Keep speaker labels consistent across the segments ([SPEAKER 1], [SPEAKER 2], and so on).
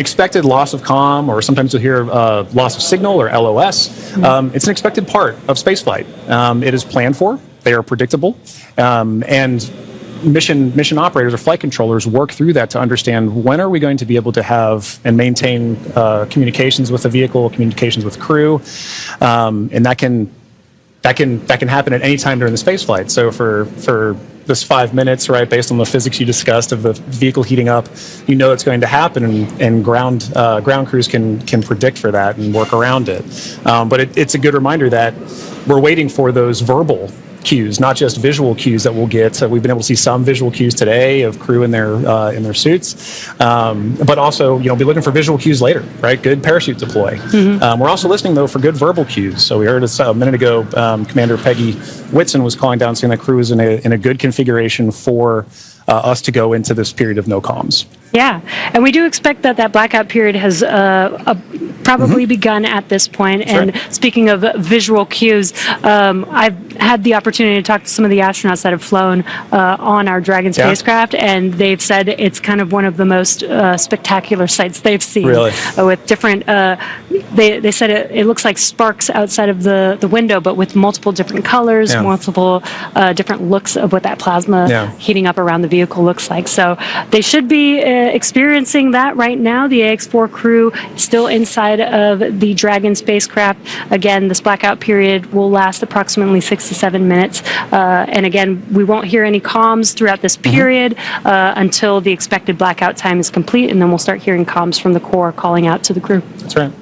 [SPEAKER 1] expected loss of comm, or sometimes you'll hear loss of signal, or LOS. It's an expected part of spaceflight. It is planned for. They are predictable, and mission operators or flight controllers work through that to understand when are we going to be able to have and maintain communications with the vehicle, communications with crew, and that can happen at any time during the spaceflight. So for this 5 minutes, right, based on the physics you discussed of the vehicle heating up, you know it's going to happen, and ground crews can predict for that and work around it. But it's a good reminder that we're waiting for those verbal cues, not just visual cues that we'll get. We've been able to see some visual cues today of crew in their suits, but also be looking for visual cues later, right? Good parachute deploy. We're also listening though for good verbal cues. So we heard a minute ago, Commander Peggy Whitson was calling down saying that crew is in a good configuration for us to go into this period of no comms.
[SPEAKER 2] Yeah, and we do expect that blackout period has probably begun at this point.
[SPEAKER 1] That's
[SPEAKER 2] and
[SPEAKER 1] right.
[SPEAKER 2] Speaking of visual cues, I've had the opportunity to talk to some of the astronauts that have flown on our Dragon spacecraft, and they've said it's kind of one of the most spectacular sights they've seen.
[SPEAKER 1] Really?
[SPEAKER 2] With different, they said it looks like sparks outside of the window, but with multiple different colors, multiple different looks of what that plasma heating up around the vehicle looks like. So they should be experiencing that right now. The AX-4 crew still inside of the Dragon spacecraft. Again, this blackout period will last approximately 6 to 7 minutes. And again, we won't hear any comms throughout this period until the expected blackout time is complete, and then we'll start hearing comms from the core calling out to the crew.
[SPEAKER 1] That's right.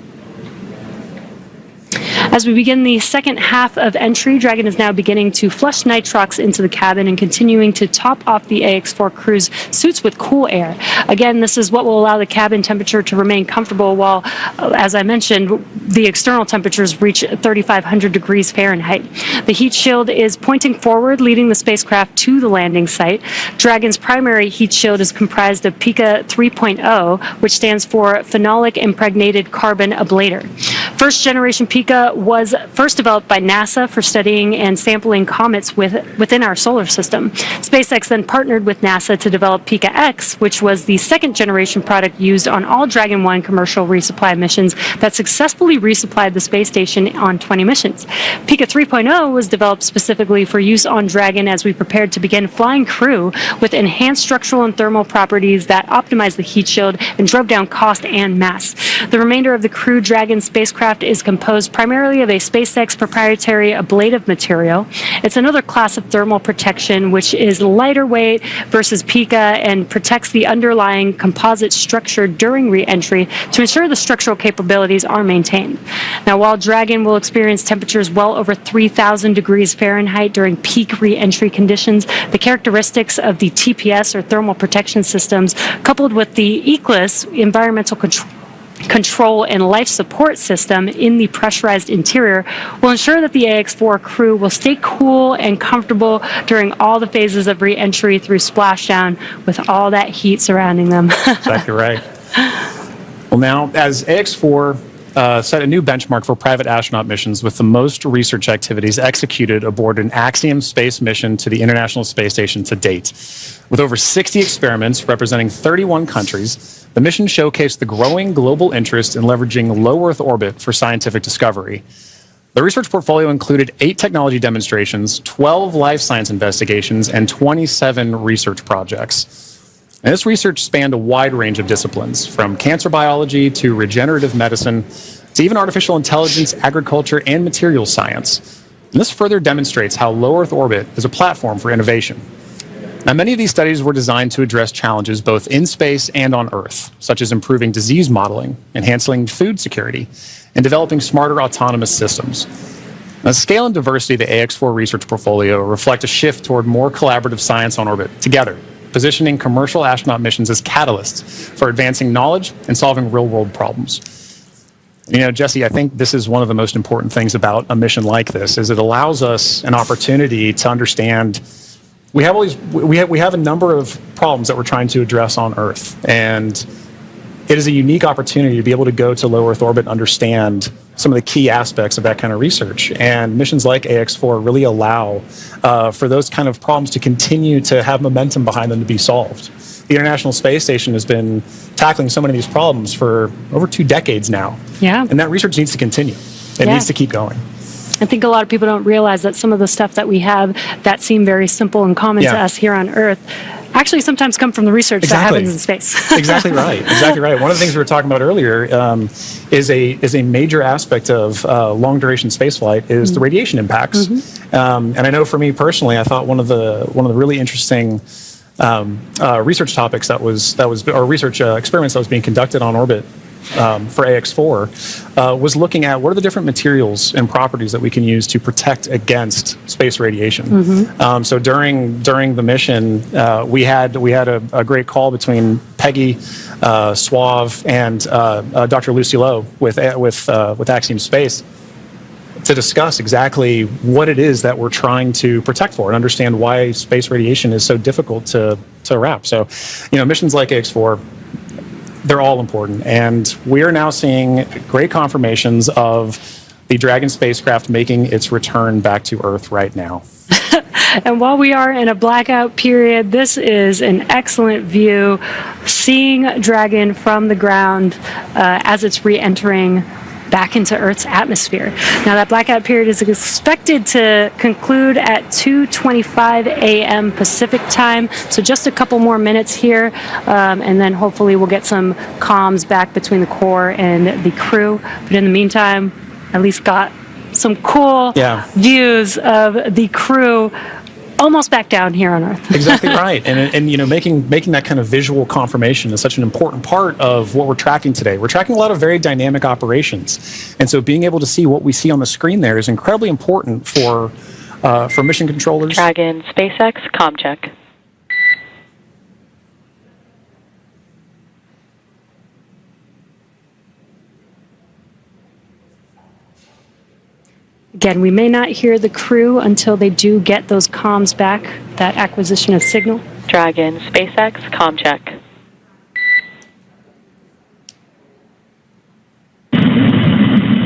[SPEAKER 2] As we begin the second half of entry, Dragon is now beginning to flush nitrox into the cabin and continuing to top off the AX-4 crew's suits with cool air. Again, this is what will allow the cabin temperature to remain comfortable while, as I mentioned, the external temperatures reach 3,500 degrees Fahrenheit. The heat shield is pointing forward, leading the spacecraft to the landing site. Dragon's primary heat shield is comprised of PICA 3.0, which stands for Phenolic Impregnated Carbon Ablator. First generation PICA was first developed by NASA for studying and sampling comets within our solar system. SpaceX then partnered with NASA to develop PICA X, which was the second generation product used on all Dragon 1 commercial resupply missions that successfully resupplied the space station on 20 missions. PICA 3.0 was developed specifically for use on Dragon as we prepared to begin flying crew with enhanced structural and thermal properties that optimized the heat shield and drove down cost and mass. The remainder of the Crew Dragon spacecraft is composed primarily of a SpaceX proprietary ablative material. It's another class of thermal protection which is lighter weight versus PICA and protects the underlying composite structure during re-entry to ensure the structural capabilities are maintained. Now, while Dragon will experience temperatures well over 3,000 degrees Fahrenheit during peak re-entry conditions, the characteristics of the TPS or thermal protection systems coupled with the EGRess environmental control and life support system in the pressurized interior will ensure that the AX-4 crew will stay cool and comfortable during all the phases of re-entry through splashdown with all that heat surrounding them.
[SPEAKER 1] Exactly right. Well, now, as AX-4 set a new benchmark for private astronaut missions with the most research activities executed aboard an Axiom space mission to the International Space Station to date. With over 60 experiments representing 31 countries, the mission showcased the growing global interest in leveraging low Earth orbit for scientific discovery. The research portfolio included 8 technology demonstrations, 12 life science investigations, and 27 research projects. And this research spanned a wide range of disciplines, from cancer biology to regenerative medicine to even artificial intelligence, agriculture, and materials science. And this further demonstrates how low Earth orbit is a platform for innovation. Now, many of these studies were designed to address challenges both in space and on Earth, such as improving disease modeling, enhancing food security, and developing smarter autonomous systems. Now, the scale and diversity of the AX-4 research portfolio reflect a shift toward more collaborative science on orbit together, positioning commercial astronaut missions as catalysts for advancing knowledge and solving real-world problems. You know, Jesse, I think this is one of the most important things about a mission like this, is it allows us an opportunity to understand we have a number of problems that we're trying to address on Earth, and it is a unique opportunity to be able to go to low Earth orbit and understand some of the key aspects of that kind of research. And missions like AX-4 really allow for those kind of problems to continue to have momentum behind them to be solved. the International Space Station has been tackling so many of these problems for over 2 decades now.
[SPEAKER 2] Yeah.
[SPEAKER 1] And that research needs to continue. It needs to keep going.
[SPEAKER 2] I think a lot of people don't realize that some of the stuff that we have that seem very simple and common to us here on Earth actually sometimes come from the research that happens in space.
[SPEAKER 1] Exactly right. Exactly right. One of the things we were talking about earlier is a major aspect of long duration spaceflight is the radiation impacts. And I know for me personally, I thought one of the really interesting research topics or research experiments that was being conducted on orbit for AX-4 was looking at what are the different materials and properties that we can use to protect against space radiation. So during the mission, we had a great call between Peggy, Suave, and Dr. Lucy Lowe with Axiom Space to discuss exactly what it is that we're trying to protect for and understand why space radiation is so difficult to wrap. So, missions like AX-4, they're all important. And we are now seeing great confirmations of the Dragon spacecraft making its return back to Earth right now.
[SPEAKER 2] And while we are in a blackout period, this is an excellent view, seeing Dragon from the ground as it's re-entering back into Earth's atmosphere. Now, that blackout period is expected to conclude at 2:25 a.m. Pacific time, so just a couple more minutes here, and then hopefully we'll get some comms back between the core and the crew. But in the meantime, at least got some cool views of the crew almost back down here on Earth.
[SPEAKER 1] Exactly right. And making that kind of visual confirmation is such an important part of what we're tracking today. We're tracking a lot of very dynamic operations. And so being able to see what we see on the screen there is incredibly important for mission controllers.
[SPEAKER 3] Dragon, SpaceX, comm check.
[SPEAKER 2] Again, we may not hear the crew until they do get those comms back, that acquisition of signal.
[SPEAKER 3] Dragon, SpaceX, comm check.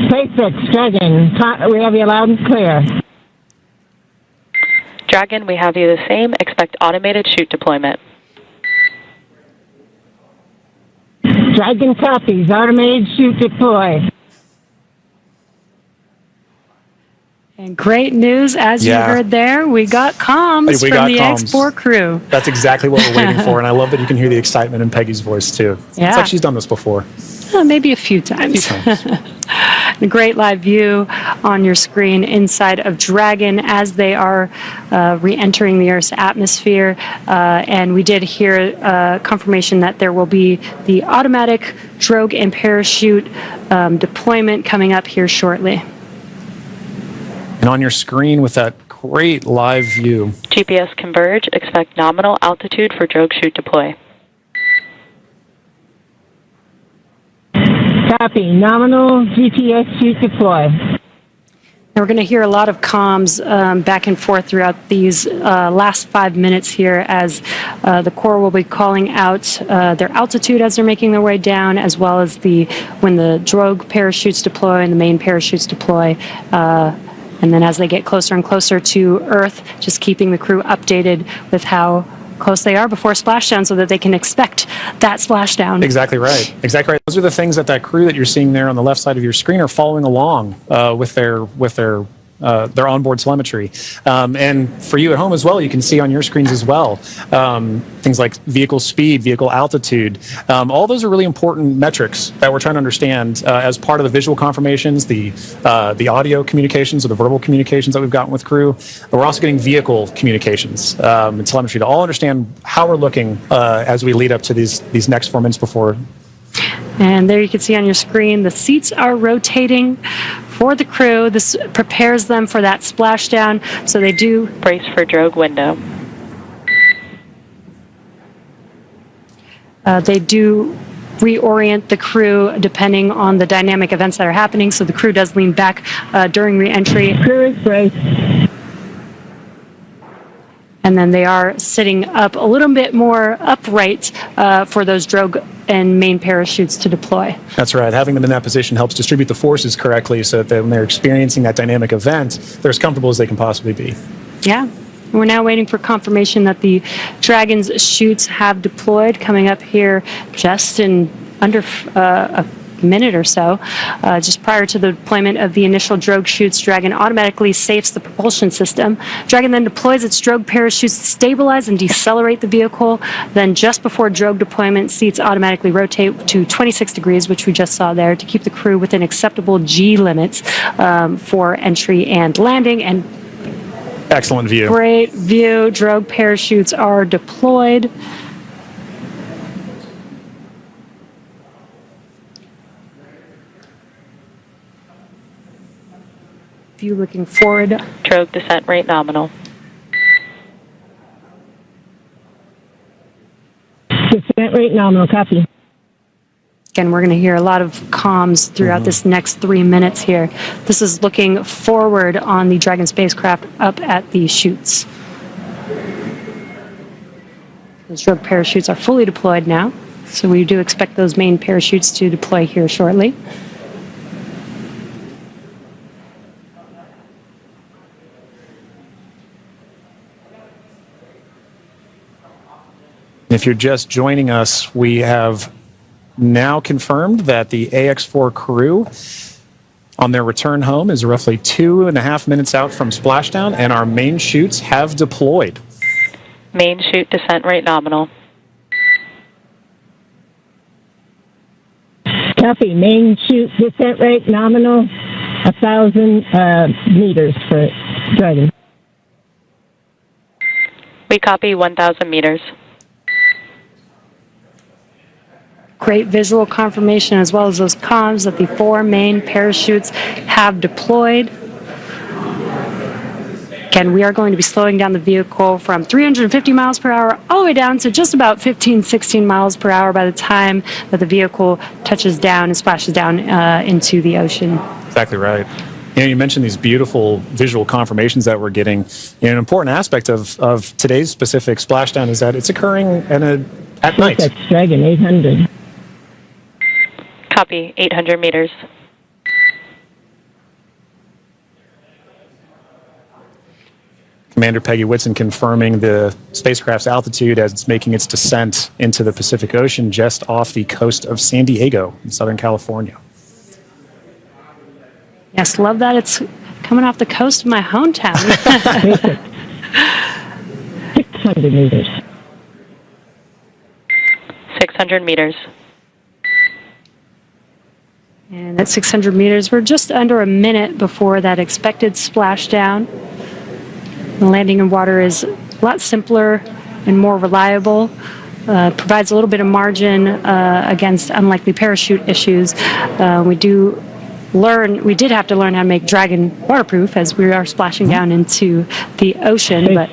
[SPEAKER 4] SpaceX, Dragon, we have you loud and clear.
[SPEAKER 3] Dragon, we have you the same. Expect automated chute deployment.
[SPEAKER 4] Dragon copies, automated chute deploy.
[SPEAKER 2] And great news, as you heard there, we got comms from the AX-4 crew.
[SPEAKER 1] That's exactly what we're waiting for, and I love that you can hear the excitement in Peggy's voice, too.
[SPEAKER 2] Yeah.
[SPEAKER 1] It's like she's done this before.
[SPEAKER 2] Maybe a few times. A great live view on your screen inside of Dragon as they are re-entering the Earth's atmosphere. And we did hear confirmation that there will be the automatic drogue and parachute deployment coming up here shortly.
[SPEAKER 1] And on your screen with that great live view.
[SPEAKER 3] GPS converge. Expect nominal altitude for drogue chute deploy.
[SPEAKER 4] Copy. Nominal GPS chute deploy.
[SPEAKER 2] Now we're going to hear a lot of comms back and forth throughout these last 5 minutes here as the Corps will be calling out their altitude as they're making their way down, as well as when the drogue parachutes deploy and the main parachutes deploy. And then as they get closer and closer to Earth, just keeping the crew updated with how close they are before splashdown so that they can expect that splashdown.
[SPEAKER 1] Exactly right. Exactly right. Those are the things that crew that you're seeing there on the left side of your screen are following along with their onboard telemetry. And for you at home as well, you can see on your screens as well things like vehicle speed, vehicle altitude. All those are really important metrics that we're trying to understand as part of the visual confirmations, the audio communications or the verbal communications that we've gotten with crew. But we're also getting vehicle communications and telemetry to all understand how we're looking as we lead up to these next 4 minutes before.
[SPEAKER 2] And there you can see on your screen, the seats are rotating for the crew. This prepares them for that splashdown, so they do
[SPEAKER 3] brace for drogue window.
[SPEAKER 2] They do reorient the crew depending on the dynamic events that are happening, so the crew does lean back during re-entry.
[SPEAKER 4] Crew is braced.
[SPEAKER 2] And then they are sitting up a little bit more upright for those drogue and main parachutes to deploy.
[SPEAKER 1] That's right. Having them in that position helps distribute the forces correctly so that when they're experiencing that dynamic event, they're as comfortable as they can possibly be.
[SPEAKER 2] Yeah. We're now waiting for confirmation that the Dragon's chutes have deployed, coming up here just in under a minute or so. Just prior to the deployment of the initial drogue chutes, Dragon automatically safes the propulsion system. Dragon then deploys its drogue parachutes to stabilize and decelerate the vehicle. Then just before drogue deployment, seats automatically rotate to 26 degrees, which we just saw there, to keep the crew within acceptable G limits for entry and landing. And
[SPEAKER 1] excellent view.
[SPEAKER 2] Great view. Drogue parachutes are deployed. View looking forward.
[SPEAKER 3] Drogue descent rate nominal.
[SPEAKER 4] Descent rate nominal. Copy.
[SPEAKER 2] Again, we're going to hear a lot of comms throughout this next 3 minutes here. This is looking forward on the Dragon spacecraft up at the chutes. Those drogue parachutes are fully deployed now, so we do expect those main parachutes to deploy here shortly.
[SPEAKER 1] If you're just joining us, we have now confirmed that the AX-4 crew on their return home is roughly 2.5 minutes out from splashdown, and our main chutes have deployed.
[SPEAKER 3] Main chute descent rate nominal.
[SPEAKER 4] Copy. Main chute descent rate nominal 1,000 meters for Dragon.
[SPEAKER 3] We copy 1,000 meters.
[SPEAKER 2] Great visual confirmation, as well as those comms, that the 4 main parachutes have deployed. Again, we are going to be slowing down the vehicle from 350 miles per hour all the way down to just about 15, 16 miles per hour by the time that the vehicle touches down and splashes down into the ocean.
[SPEAKER 1] Exactly right. You mentioned these beautiful visual confirmations that we're getting. An important aspect of today's specific splashdown is that it's occurring at night.
[SPEAKER 4] SpaceX Dragon 800.
[SPEAKER 3] Copy 800 meters.
[SPEAKER 1] Commander Peggy Whitson confirming the spacecraft's altitude as it's making its descent into the Pacific Ocean just off the coast of San Diego in Southern California.
[SPEAKER 2] Yes, love that it's coming off the coast of my hometown.
[SPEAKER 4] 600 meters.
[SPEAKER 3] 600 meters.
[SPEAKER 2] And at 600 meters, we're just under a minute before that expected splashdown. The landing in water is a lot simpler and more reliable. Provides a little bit of margin against unlikely parachute issues. We did have to learn how to make Dragon waterproof as we are splashing down into the ocean. But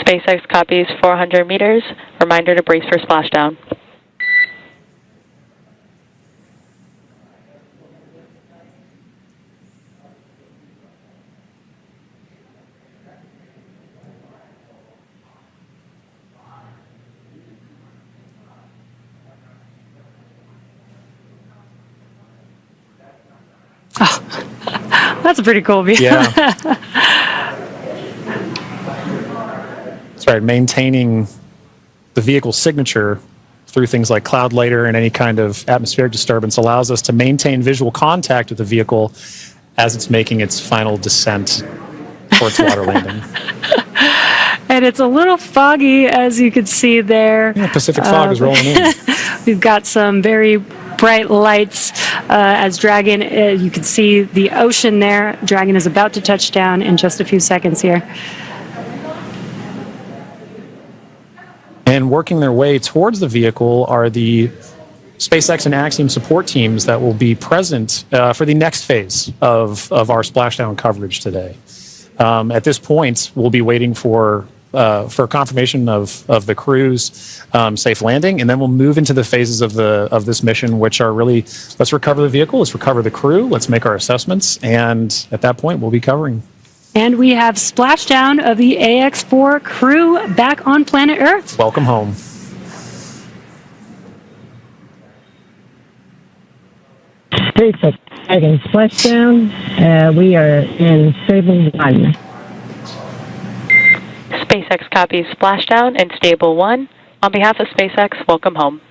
[SPEAKER 3] SpaceX copies 400 meters. Reminder to brace for splashdown.
[SPEAKER 2] Oh, that's a pretty cool view.
[SPEAKER 1] Yeah. That's right. Maintaining the vehicle's signature through things like cloud lighter and any kind of atmospheric disturbance allows us to maintain visual contact with the vehicle as it's making its final descent for its water landing.
[SPEAKER 2] And it's a little foggy, as you can see there.
[SPEAKER 1] Yeah, Pacific fog is rolling in.
[SPEAKER 2] We've got some very bright lights as Dragon, you can see the ocean there. Dragon is about to touch down in just a few seconds here.
[SPEAKER 1] And working their way towards the vehicle are the SpaceX and Axiom support teams that will be present for the next phase of our splashdown coverage today. At this point, we'll be waiting for confirmation of the crew's safe landing, and then we'll move into the phases of this mission, which are really, let's recover the vehicle, let's recover the crew, let's make our assessments, and at that point, we'll be covering.
[SPEAKER 2] And we have splashdown of the AX-4 crew back on planet Earth.
[SPEAKER 1] Welcome home.
[SPEAKER 4] SpaceX Dragon Splashdown. We are in Stable 1.
[SPEAKER 3] SpaceX copies Splashdown and Stable 1. On behalf of SpaceX, welcome home.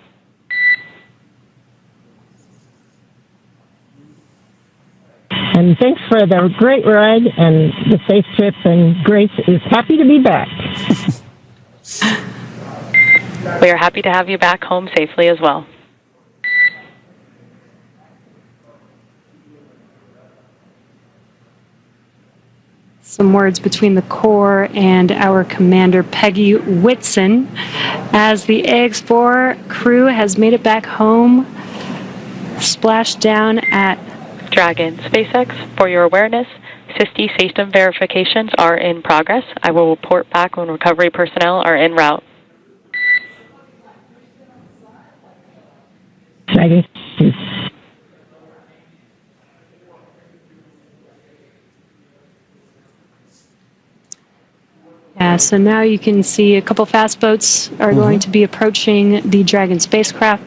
[SPEAKER 4] And thanks for the great ride and the safe trip, and Grace is happy to be back.
[SPEAKER 3] We are happy to have you back home safely as well.
[SPEAKER 2] Some words between the Corps and our commander, Peggy Whitson, as the AX-4 crew has made it back home, splashed down at
[SPEAKER 3] Dragon. SpaceX, for your awareness, SISTI system verifications are in progress. I will report back when recovery personnel are en route.
[SPEAKER 4] Dragon.
[SPEAKER 2] Yeah, so now you can see a couple fast boats are going to be approaching the Dragon spacecraft.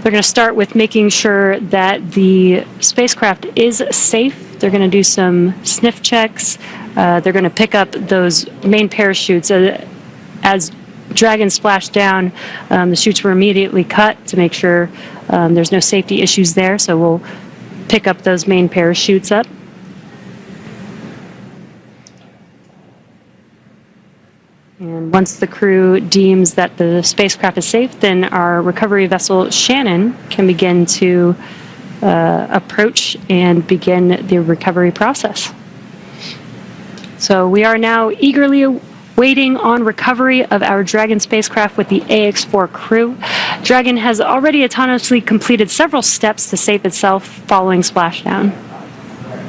[SPEAKER 2] They're going to start with making sure that the spacecraft is safe. They're going to do some sniff checks. They're going to pick up those main parachutes. As Dragon splashed down, the chutes were immediately cut to make sure there's no safety issues there. So we'll pick up those main parachutes up. And once the crew deems that the spacecraft is safe, then our recovery vessel Shannon can begin to approach and begin the recovery process. So we are now eagerly waiting on recovery of our Dragon spacecraft with the AX-4 crew. Dragon has already autonomously completed several steps to save itself following splashdown.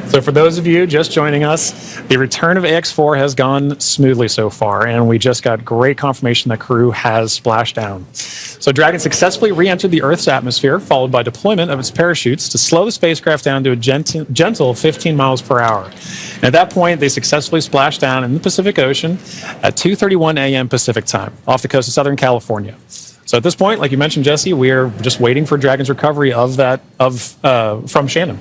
[SPEAKER 1] So for those of you just joining us, the return of AX-4 has gone smoothly so far, and we just got great confirmation that crew has splashed down. So Dragon successfully re-entered the Earth's atmosphere, followed by deployment of its parachutes to slow the spacecraft down to a gentle 15 miles per hour. And at that point, they successfully splashed down in the Pacific Ocean at 2:31 a.m. Pacific time, off the coast of Southern California. So at this point, like you mentioned, Jesse, we are just waiting for Dragon's recovery of from Shannon.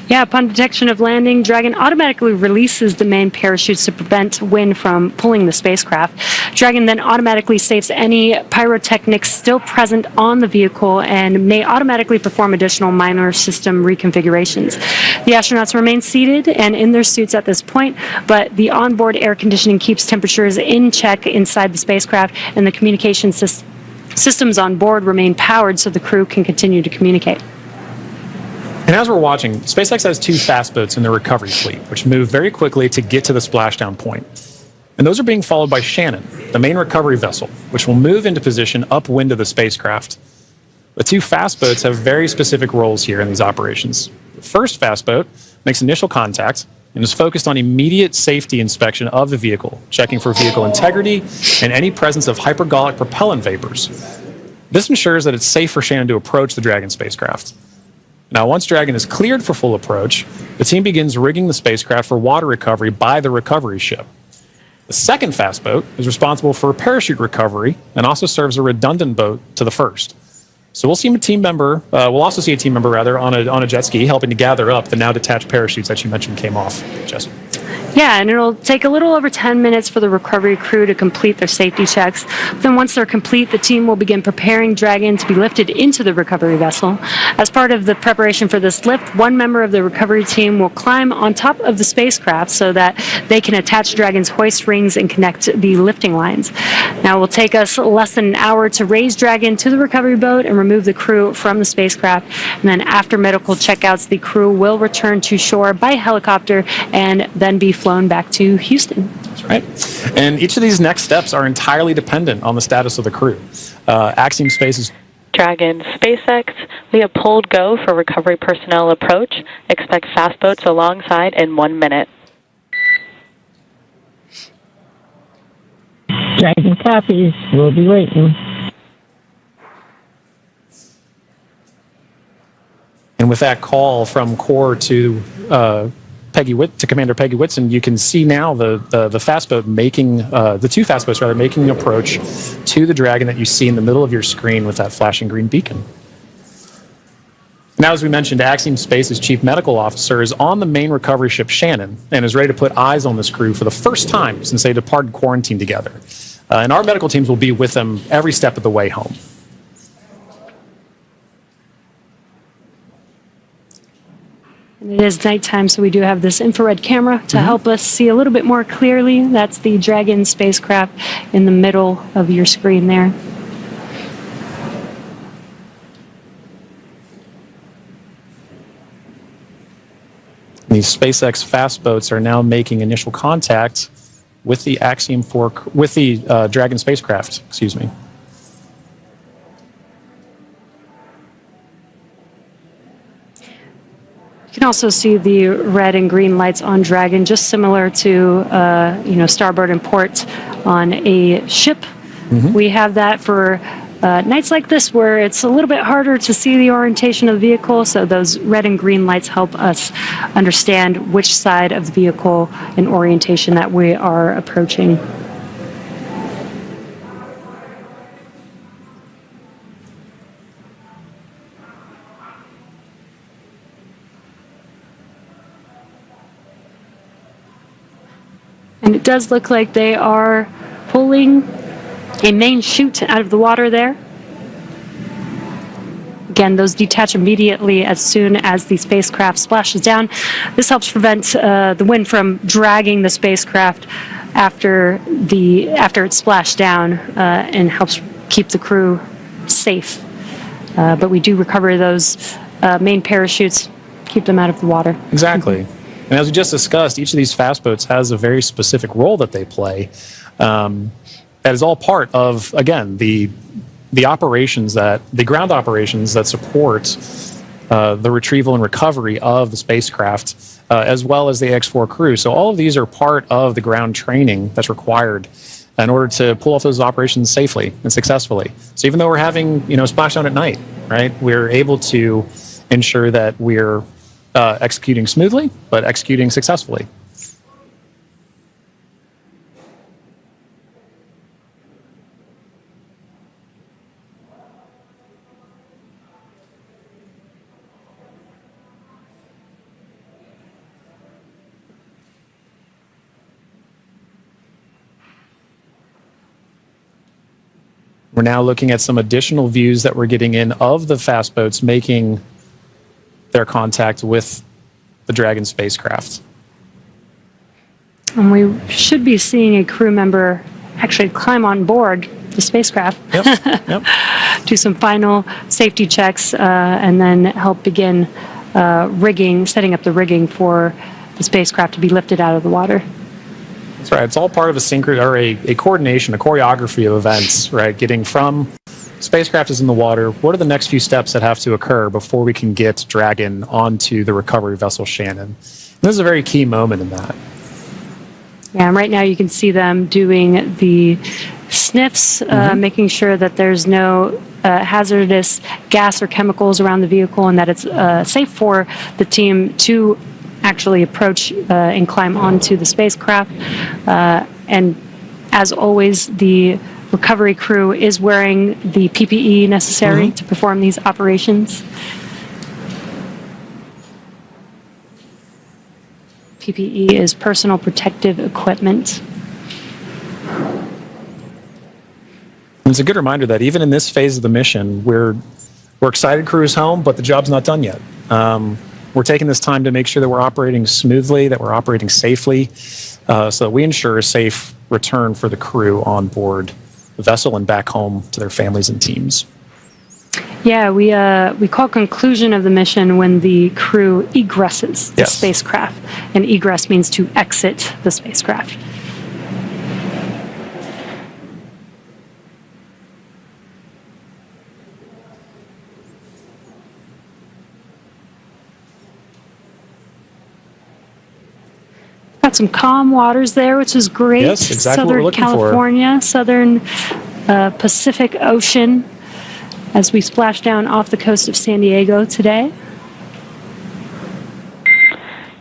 [SPEAKER 2] Yeah, upon detection of landing, Dragon automatically releases the main parachutes to prevent wind from pulling the spacecraft. Dragon then automatically safes any pyrotechnics still present on the vehicle and may automatically perform additional minor system reconfigurations. The astronauts remain seated and in their suits at this point, but the onboard air conditioning keeps temperatures in check inside the spacecraft, and the communication systems on board remain powered so the crew can continue to communicate.
[SPEAKER 1] And as we're watching, SpaceX has two fast boats in their recovery fleet, which move very quickly to get to the splashdown point. And those are being followed by Shannon, the main recovery vessel, which will move into position upwind of the spacecraft. The two fast boats have very specific roles here in these operations. The first fast boat makes initial contact and is focused on immediate safety inspection of the vehicle, checking for vehicle integrity and any presence of hypergolic propellant vapors. This ensures that it's safe for Shannon to approach the Dragon spacecraft. Now, once Dragon is cleared for full approach, the team begins rigging the spacecraft for water recovery by the recovery ship. The second fast boat is responsible for parachute recovery and also serves a redundant boat to the first. So we'll see a team member. We'll also see a team member on a jet ski helping to gather up the now detached parachutes that you mentioned came off, Jesse.
[SPEAKER 2] Yeah, and it'll take a little over 10 minutes for the recovery crew to complete their safety checks. Then once they're complete, the team will begin preparing Dragon to be lifted into the recovery vessel. As part of the preparation for this lift, one member of the recovery team will climb on top of the spacecraft so that they can attach Dragon's hoist rings and connect the lifting lines. Now it will take us less than an hour to raise Dragon to the recovery boat and remove the crew from the spacecraft. And then after medical checkouts, the crew will return to shore by helicopter and then be flown back to Houston.
[SPEAKER 1] That's right. And each of these next steps are entirely dependent on the status of the crew. Axiom Space's
[SPEAKER 3] Dragon, SpaceX, we have pulled go for recovery personnel approach. Expect fast boats alongside in 1 minute.
[SPEAKER 4] Dragon copies. We'll be waiting.
[SPEAKER 1] And with that call from Corps to Commander Peggy Whitson, you can see now the fast boat making the two fast boats making an approach to the Dragon that you see in the middle of your screen with that flashing green beacon. Now, as we mentioned, Axiom Space's chief medical officer is on the main recovery ship Shannon and is ready to put eyes on this crew for the first time since they departed quarantine together. And our medical teams will be with them every step of the way home.
[SPEAKER 2] And it is nighttime, so we do have this infrared camera to help us see a little bit more clearly. That's the Dragon spacecraft in the middle of your screen there.
[SPEAKER 1] These SpaceX fast boats are now making initial contact with the Axiom 4, with the Dragon spacecraft, excuse me.
[SPEAKER 2] You can also see the red and green lights on Dragon, just similar to, starboard and port on a ship. We have that for nights like this where it's a little bit harder to see the orientation of the vehicle, so those red and green lights help us understand which side of the vehicle and orientation that we are approaching. And it does look like they are pulling a main chute out of the water there. Again, those detach immediately as soon as the spacecraft splashes down. This helps prevent the wind from dragging the spacecraft after it's splashed down and helps keep the crew safe. But we do recover those main parachutes, keep them out of the water.
[SPEAKER 1] Exactly. And as we just discussed, each of these fast boats has a very specific role that they play. That is all part of, again, the operations the ground operations that support the retrieval and recovery of the spacecraft, as well as the AX-4 crew. So all of these are part of the ground training that's required in order to pull off those operations safely and successfully. So even though we're having, splashdown at night, right, we're able to ensure that we're executing smoothly, but executing successfully. We're now looking at some additional views that we're getting in of the fast boats making their contact with the Dragon spacecraft.
[SPEAKER 2] And we should be seeing a crew member actually climb on board the spacecraft,
[SPEAKER 1] Yep.
[SPEAKER 2] do some final safety checks, and then help begin setting up the rigging for the spacecraft to be lifted out of the water.
[SPEAKER 1] That's right. It's all part of a coordination, a choreography of events, right? Getting from spacecraft is in the water. What are the next few steps that have to occur before we can get Dragon onto the recovery vessel Shannon? And this is a very key moment in that.
[SPEAKER 2] Yeah, and right now you can see them doing the sniffs, making sure that there's no hazardous gas or chemicals around the vehicle and that it's safe for the team to actually approach and climb onto the spacecraft. And as always, the recovery crew is wearing the PPE necessary to perform these operations. PPE is personal protective equipment.
[SPEAKER 1] It's a good reminder that even in this phase of the mission, we're excited crew is home, but the job's not done yet. We're taking this time to make sure that we're operating smoothly, that we're operating safely, so that we ensure a safe return for the crew on board the vessel and back home to their families and teams.
[SPEAKER 2] Yeah, we call conclusion of the mission when the crew egresses the spacecraft, and egress means to exit the spacecraft. Got some calm waters there, which is great.
[SPEAKER 1] Yes, exactly what we're
[SPEAKER 2] Southern
[SPEAKER 1] looking
[SPEAKER 2] California, Southern Pacific Ocean, as we splash down off the coast of San Diego today.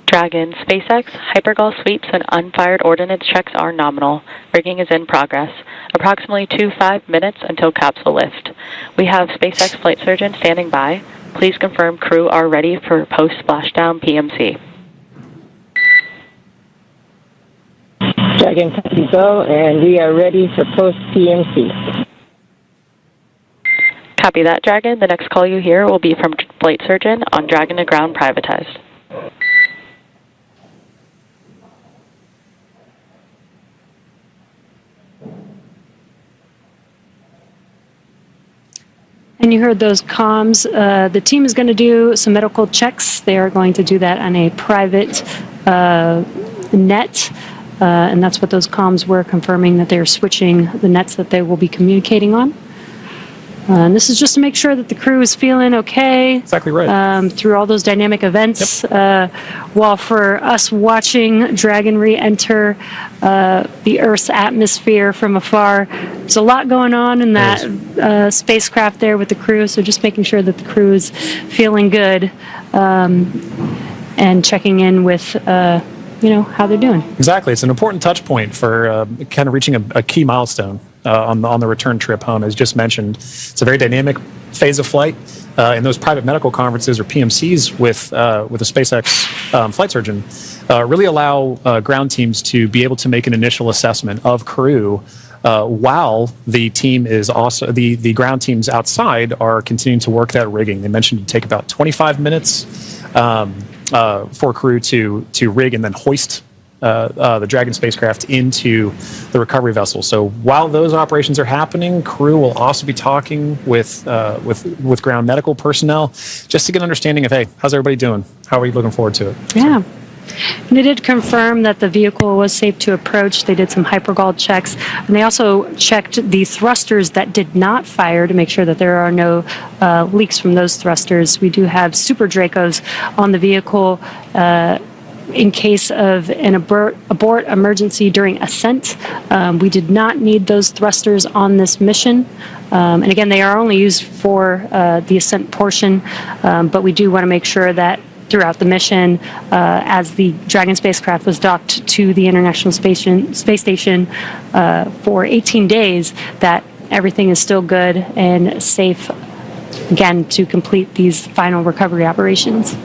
[SPEAKER 3] Dragon, SpaceX, hypergol sweeps, and unfired ordnance checks are nominal. Rigging is in progress. Approximately 5 minutes until capsule lift. We have SpaceX flight surgeon standing by. Please confirm crew are ready for post-splashdown PMC.
[SPEAKER 4] Dragon copy go, and we are ready for post-PMC.
[SPEAKER 3] Copy that, Dragon. The next call you hear will be from Flight Surgeon on Dragon to ground privatized.
[SPEAKER 2] And you heard those comms. The team is going to do some medical checks. They are going to do that on a private net. And that's what those comms were, confirming that they're switching the nets that they will be communicating on. And this is just to make sure that the crew is feeling okay.
[SPEAKER 1] Exactly right.
[SPEAKER 2] Through all those dynamic events.
[SPEAKER 1] Yep.
[SPEAKER 2] While for us watching Dragon re-enter the Earth's atmosphere from afar, there's a lot going on in that spacecraft there with the crew. So just making sure that the crew is feeling good and checking in with how they're doing.
[SPEAKER 1] Exactly. It's an important touch point for kind of reaching a key milestone on the return trip home. As just mentioned, it's a very dynamic phase of flight. And those private medical conferences, or PMCs, with a SpaceX flight surgeon really allow ground teams to be able to make an initial assessment of crew while the team is also, the ground teams outside are continuing to work that rigging. They mentioned it would take about 25 minutes for crew to rig and then hoist the Dragon spacecraft into the recovery vessel. So while those operations are happening, crew will also be talking with ground medical personnel just to get an understanding of, hey, how's everybody doing? How are you looking forward to it?
[SPEAKER 2] Yeah. And they did confirm that the vehicle was safe to approach. They did some hypergol checks, and they also checked the thrusters that did not fire to make sure that there are no leaks from those thrusters. We do have Super Dracos on the vehicle in case of an abort emergency during ascent. We did not need those thrusters on this mission. And again, they are only used for the ascent portion, but we do want to make sure that throughout the mission, as the Dragon spacecraft was docked to the International Space Station for 18 days, that everything is still good and safe, again, to complete these final recovery operations.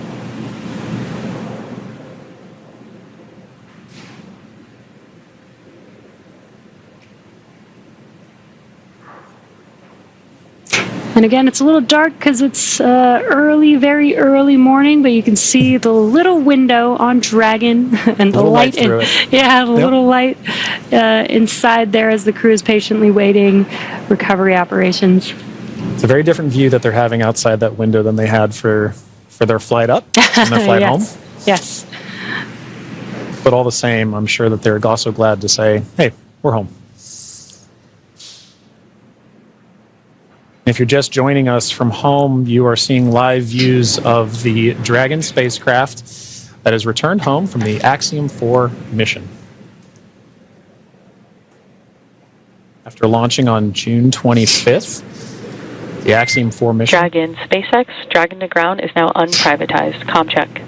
[SPEAKER 2] And again, it's a little dark because it's very early morning, but you can see the little window on Dragon and the light. Little light inside there as the crew is patiently waiting recovery operations.
[SPEAKER 1] It's a very different view that they're having outside that window than they had for their flight up and their flight home.
[SPEAKER 2] Yes.
[SPEAKER 1] But all the same, I'm sure that they're also glad to say, hey, we're home. If you're just joining us from home, you are seeing live views of the Dragon spacecraft that has returned home from the Axiom 4 mission. After launching on June 25th, the Axiom 4 mission...
[SPEAKER 3] Dragon SpaceX, Dragon to ground is now unprivatized. Comm check.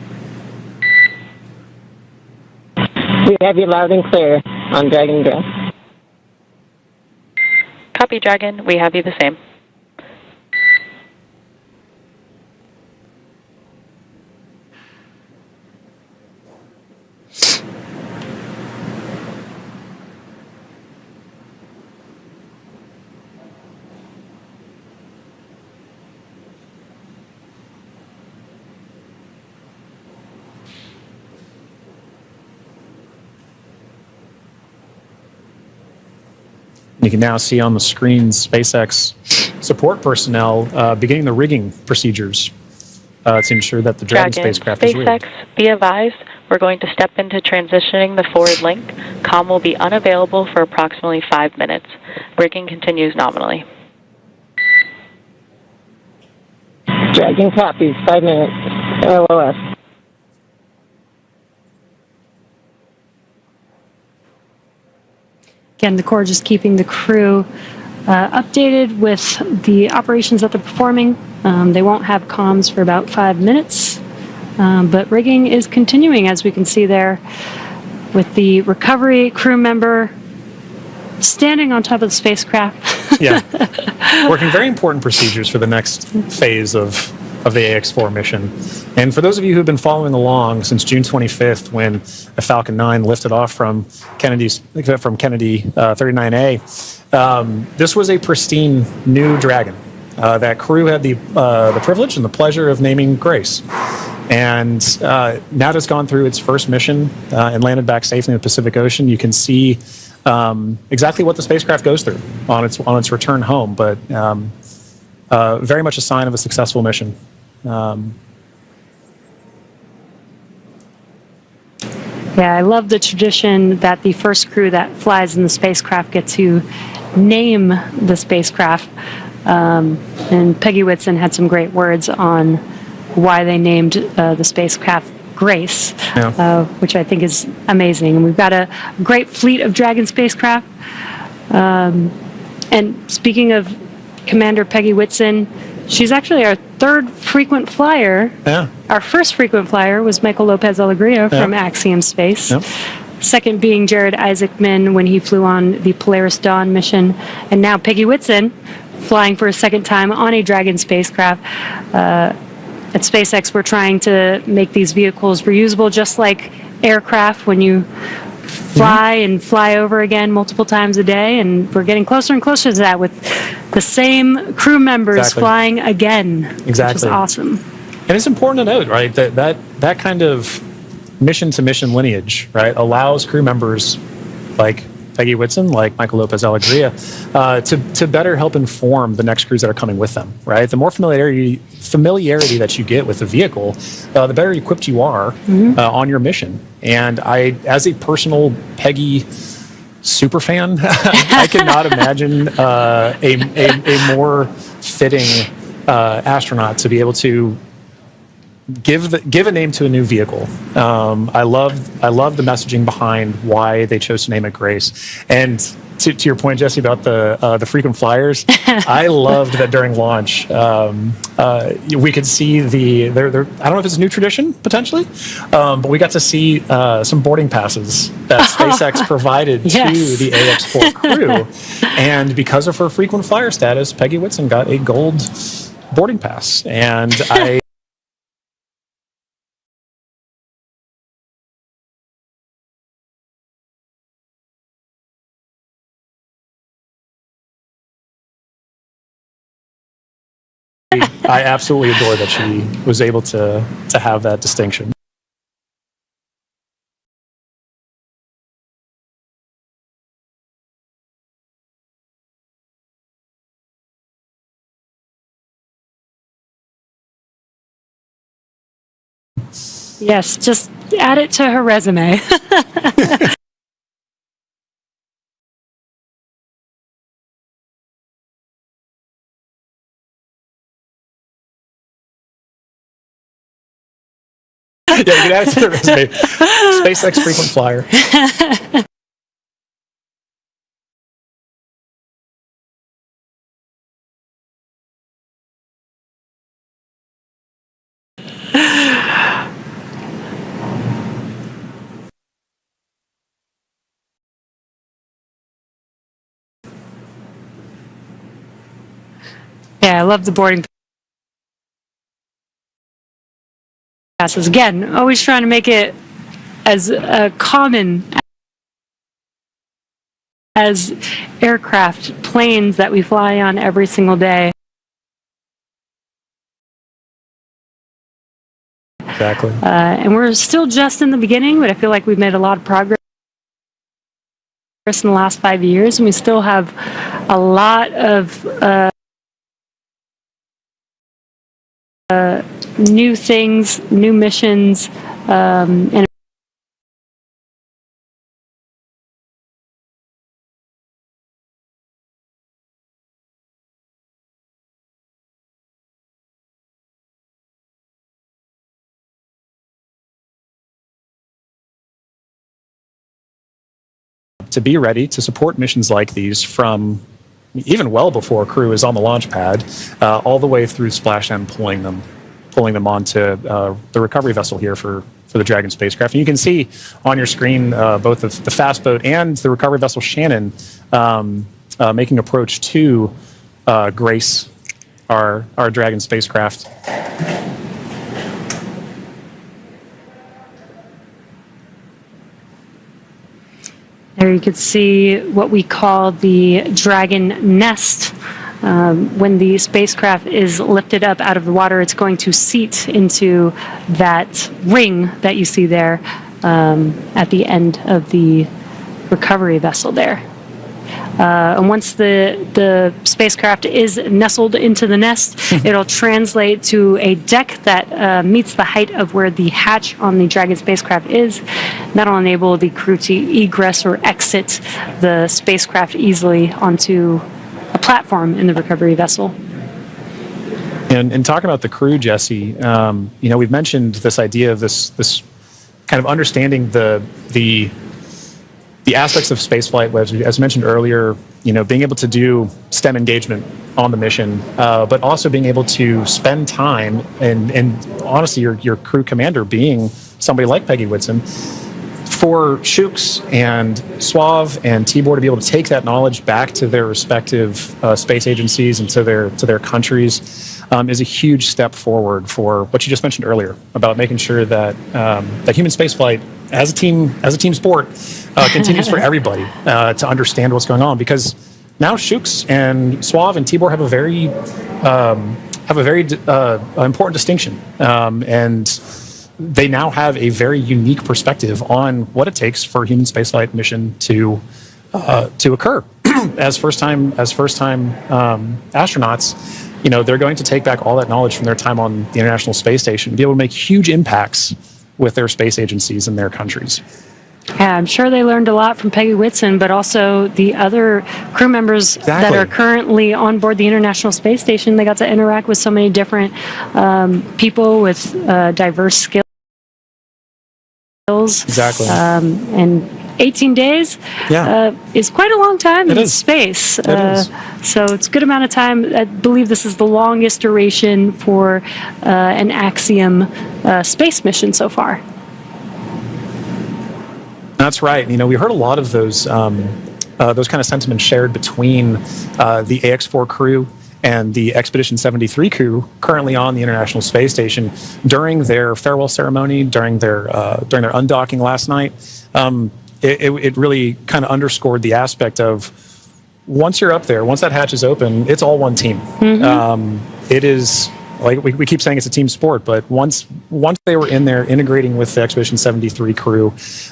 [SPEAKER 4] We have you loud and clear on Dragon ground.
[SPEAKER 3] Copy, Dragon. We have you the same.
[SPEAKER 1] You can now see on the screen SpaceX support personnel beginning the rigging procedures to ensure that the Dragon spacecraft is rigged.
[SPEAKER 3] SpaceX, be advised, we're going to step into transitioning the forward link. Comm will be unavailable for approximately 5 minutes. Rigging continues nominally.
[SPEAKER 4] Dragon copies, 5 minutes. LOS.
[SPEAKER 2] Again, the Corps just keeping the crew updated with the operations that they're performing. They won't have comms for about 5 minutes, but rigging is continuing, as we can see there, with the recovery crew member standing on top of the spacecraft.
[SPEAKER 1] Yeah, working very important procedures for the next phase of of the AX-4 mission. And for those of you who've been following along since June 25th, when the Falcon 9 lifted off from Kennedy 39A, this was a pristine new Dragon. That crew had the privilege and the pleasure of naming Grace. And now that it's gone through its first mission and landed back safely in the Pacific Ocean, you can see exactly what the spacecraft goes through on its return home, but very much a sign of a successful mission.
[SPEAKER 2] Yeah, I love the tradition that the first crew that flies in the spacecraft get to name the spacecraft. And Peggy Whitson had some great words on why they named the spacecraft Grace, which I think is amazing. And we've got a great fleet of Dragon spacecraft. And speaking of Commander Peggy Whitson, she's actually our third frequent flyer.
[SPEAKER 1] Yeah.
[SPEAKER 2] Our first frequent flyer was Michael Lopez Alegria from Axiom Space.
[SPEAKER 1] Yeah.
[SPEAKER 2] Second being Jared Isaacman when he flew on the Polaris Dawn mission. And now Peggy Whitson flying for a second time on a Dragon spacecraft. At SpaceX, we're trying to make these vehicles reusable, just like aircraft when you fly and fly over again multiple times a day. And we're getting closer and closer to that with the same crew members flying again, which is awesome.
[SPEAKER 1] And it's important to note, right, that kind of mission-to-mission lineage, right, allows crew members like Peggy Whitson, like Michael Lopez Alegria, to better help inform the next crews that are coming with them, right? The more familiarity that you get with the vehicle, the better equipped you are on your mission. And I, as a personal Peggy super fan, I cannot imagine a more fitting astronaut to be able to give a name to a new vehicle. I love the messaging behind why they chose to name it Grace. And to your point, Jesse, about the frequent flyers, I loved that during launch we could see I don't know if it's a new tradition potentially, but we got to see some boarding passes that SpaceX provided to the AX-4 crew, and because of her frequent flyer status, Peggy Whitson got a gold boarding pass, and I absolutely adore that she was able to have that distinction.
[SPEAKER 2] Yes, just add it to her resume.
[SPEAKER 1] Yeah, you can add it to the resume. SpaceX frequent flyer.
[SPEAKER 2] Yeah, I love the boarding passes. Again, always trying to make it as common as aircraft, planes that we fly on every single day.
[SPEAKER 1] Exactly.
[SPEAKER 2] And we're still just in the beginning, but I feel like we've made a lot of progress in the last 5 years, and we still have a lot of new things, new missions, and
[SPEAKER 1] to be ready to support missions like these from even well before crew is on the launch pad, all the way through Splashdown, pulling them onto the recovery vessel here for the Dragon spacecraft. And you can see on your screen both the fast boat and the recovery vessel Shannon making approach to Grace, our Dragon spacecraft.
[SPEAKER 2] There you could see what we call the Dragon nest. When the spacecraft is lifted up out of the water, it's going to seat into that ring that you see there at the end of the recovery vessel there. And once the spacecraft is nestled into the nest, it'll translate to a deck that meets the height of where the hatch on the Dragon spacecraft is. That'll enable the crew to egress or exit the spacecraft easily onto a platform in the recovery vessel.
[SPEAKER 1] And talking about the crew, Jesse, we've mentioned this idea of this kind of understanding the aspects of spaceflight, as mentioned earlier, being able to do STEM engagement on the mission, but also being able to spend time and honestly, your crew commander being somebody like Peggy Whitson, for Shooks and Suave and Tibor to be able to take that knowledge back to their respective space agencies and to their countries is a huge step forward for what you just mentioned earlier about making sure that that human spaceflight as a team sport continues for everybody to understand what's going on, because now Shooks and Suave and Tibor have a very important distinction, and they now have a very unique perspective on what it takes for a human spaceflight mission to occur. as first time astronauts, they're going to take back all that knowledge from their time on the International Space Station and be able to make huge impacts with their space agencies in their countries.
[SPEAKER 2] Yeah, I'm sure they learned a lot from Peggy Whitson, but also the other crew members that are currently on board the International Space Station. They got to interact with so many different people with diverse skills.
[SPEAKER 1] Exactly.
[SPEAKER 2] And 18 days is quite a long time in space. So it's a good amount of time. I believe this is the longest duration for an Axiom space mission so far.
[SPEAKER 1] That's right. We heard a lot of those kind of sentiments shared between the AX-4 crew and the Expedition 73 crew currently on the International Space Station during their farewell ceremony, during their undocking last night. It really kind of underscored the aspect of once you're up there, once that hatch is open, it's all one team. Mm-hmm. It is, like we keep saying, it's a team sport, but once they were in there integrating with the Expedition 73 crew,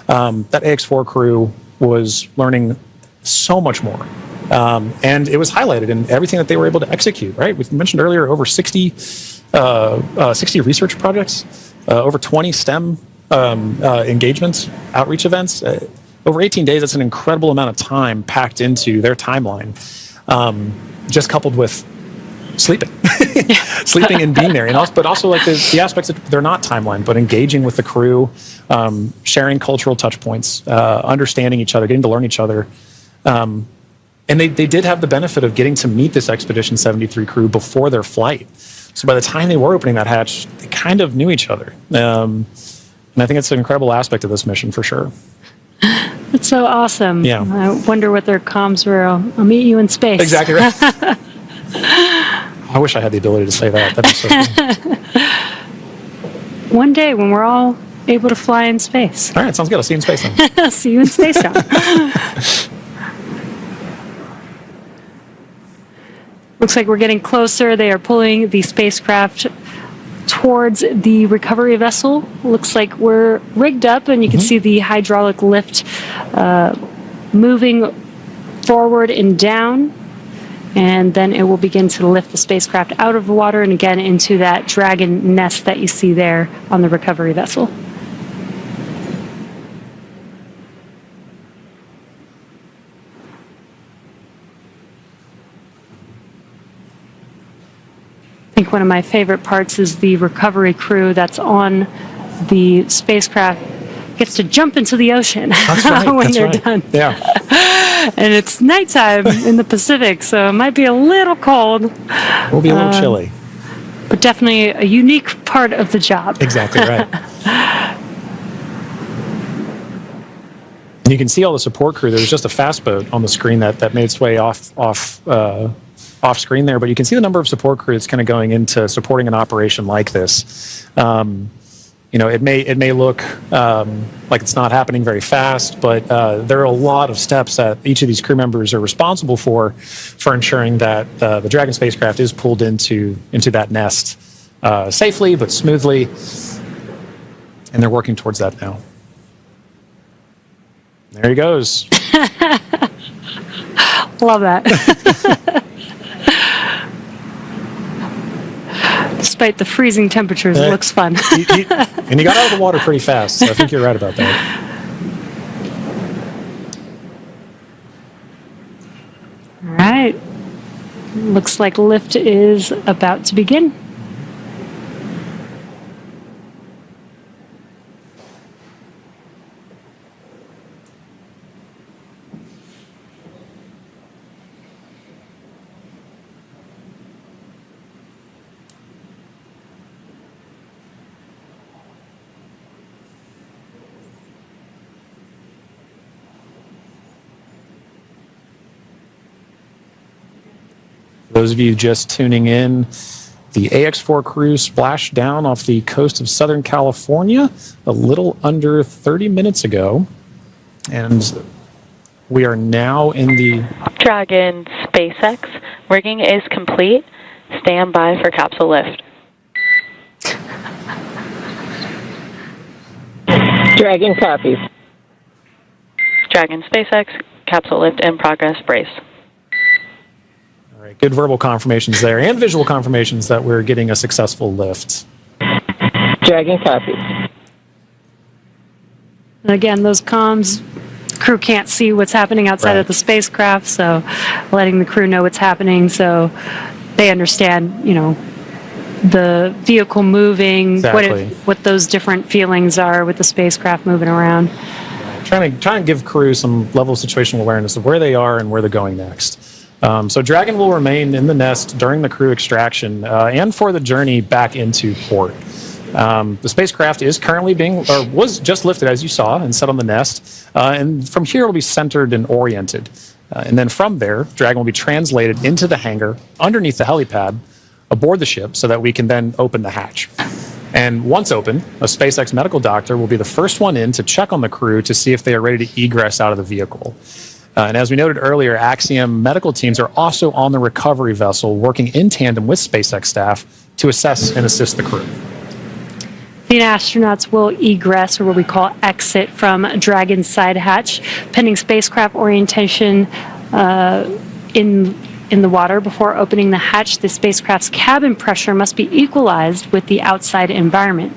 [SPEAKER 1] that AX-4 crew was learning so much more. And it was highlighted in everything that they were able to execute, right? We mentioned earlier over 60 research projects, over 20 STEM engagements, outreach events. Over 18 days, that's an incredible amount of time packed into their timeline, just coupled with sleeping and being there, but also like the aspects that they're not timeline, but engaging with the crew, sharing cultural touch points, understanding each other, getting to learn each other. And they did have the benefit of getting to meet this Expedition 73 crew before their flight. So by the time they were opening that hatch, they kind of knew each other. And I think it's an incredible aspect of this mission for sure.
[SPEAKER 2] That's so awesome.
[SPEAKER 1] Yeah.
[SPEAKER 2] I wonder what their comms were. I'll meet you in space.
[SPEAKER 1] Exactly right. I wish I had the ability to say that. That'd be so cool.
[SPEAKER 2] One day when we're all able to fly in space.
[SPEAKER 1] All right, sounds good. I'll see you in space then.
[SPEAKER 2] See you in Splashdown. Looks like we're getting closer. They are pulling the spacecraft towards the recovery vessel. Looks like we're rigged up, and you can see the hydraulic lift moving forward and down. And then it will begin to lift the spacecraft out of the water and again into that Dragon nest that you see there on the recovery vessel. I think one of my favorite parts is the recovery crew that's on the spacecraft gets to jump into the ocean when they're done.
[SPEAKER 1] Yeah.
[SPEAKER 2] And it's nighttime in the Pacific, so it might be a little cold.
[SPEAKER 1] We'll be a little chilly.
[SPEAKER 2] But definitely a unique part of the job.
[SPEAKER 1] Exactly right. And you can see all the support crew. There was just a fast boat on the screen that made its way off off screen there, but you can see the number of support crews kind of going into supporting an operation like this. It may look like it's not happening very fast, but there are a lot of steps that each of these crew members are responsible for ensuring that the Dragon spacecraft is pulled into that nest safely but smoothly, and they're working towards that now. There he goes.
[SPEAKER 2] Love that. Despite the freezing temperatures, it looks fun.
[SPEAKER 1] And he got out of the water pretty fast, so I think you're right about that.
[SPEAKER 2] All right. Looks like lift is about to begin.
[SPEAKER 1] For those of you just tuning in, the AX-4 crew splashed down off the coast of Southern California a little under 30 minutes ago. And we are now in the
[SPEAKER 3] Dragon SpaceX. Rigging is complete. Stand by for capsule lift.
[SPEAKER 4] Dragon copies.
[SPEAKER 3] Dragon SpaceX, capsule lift in progress, brace.
[SPEAKER 1] All right, good verbal confirmations there and visual confirmations that we're getting a successful lift.
[SPEAKER 4] Dragon copies.
[SPEAKER 2] And again, those comms, crew can't see what's happening outside of the spacecraft, so letting the crew know what's happening so they understand, the vehicle moving,
[SPEAKER 1] Exactly.
[SPEAKER 2] what those different feelings are with the spacecraft moving around.
[SPEAKER 1] Trying to give crew some level of situational awareness of where they are and where they're going next. So Dragon will remain in the nest during the crew extraction and for the journey back into port. The spacecraft is currently was just lifted, as you saw, and set on the nest. And from here, it will be centered and oriented. And then from there, Dragon will be translated into the hangar underneath the helipad aboard the ship so that we can then open the hatch. And once open, a SpaceX medical doctor will be the first one in to check on the crew to see if they are ready to egress out of the vehicle. And as we noted earlier, Axiom medical teams are also on the recovery vessel working in tandem with SpaceX staff to assess and assist the crew.
[SPEAKER 2] The astronauts will egress, or what we call exit, from Dragon's side hatch, pending spacecraft orientation in the water. Before opening the hatch, the spacecraft's cabin pressure must be equalized with the outside environment.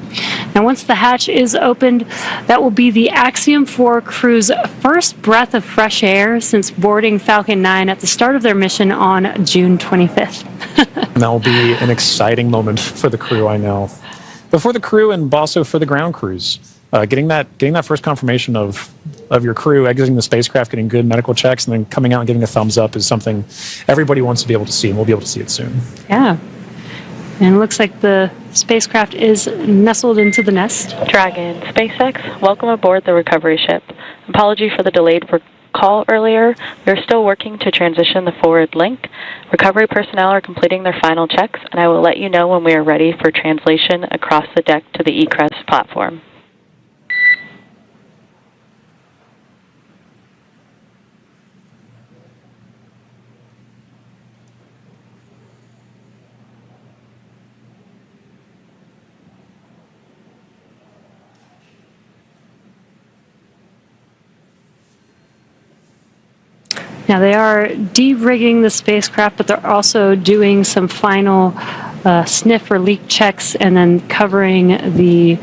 [SPEAKER 2] Now, once the hatch is opened, that will be the Axiom 4 crew's first breath of fresh air since boarding Falcon 9 at the start of their mission on June 25th.
[SPEAKER 1] And that will be an exciting moment for the crew, I know. But for the crew and also for the ground crews, getting that first confirmation of your crew exiting the spacecraft, getting good medical checks, and then coming out and giving a thumbs up is something everybody wants to be able to see, and we'll be able to see it soon.
[SPEAKER 2] Yeah. And it looks like the spacecraft is nestled into the nest.
[SPEAKER 3] Dragon SpaceX, welcome aboard the recovery ship. Apology for the delayed call earlier. We are still working to transition the forward link. Recovery personnel are completing their final checks, and I will let you know when we are ready for translation across the deck to the egress platform.
[SPEAKER 2] Now, they are de-rigging the spacecraft, but they're also doing some final sniff or leak checks and then covering the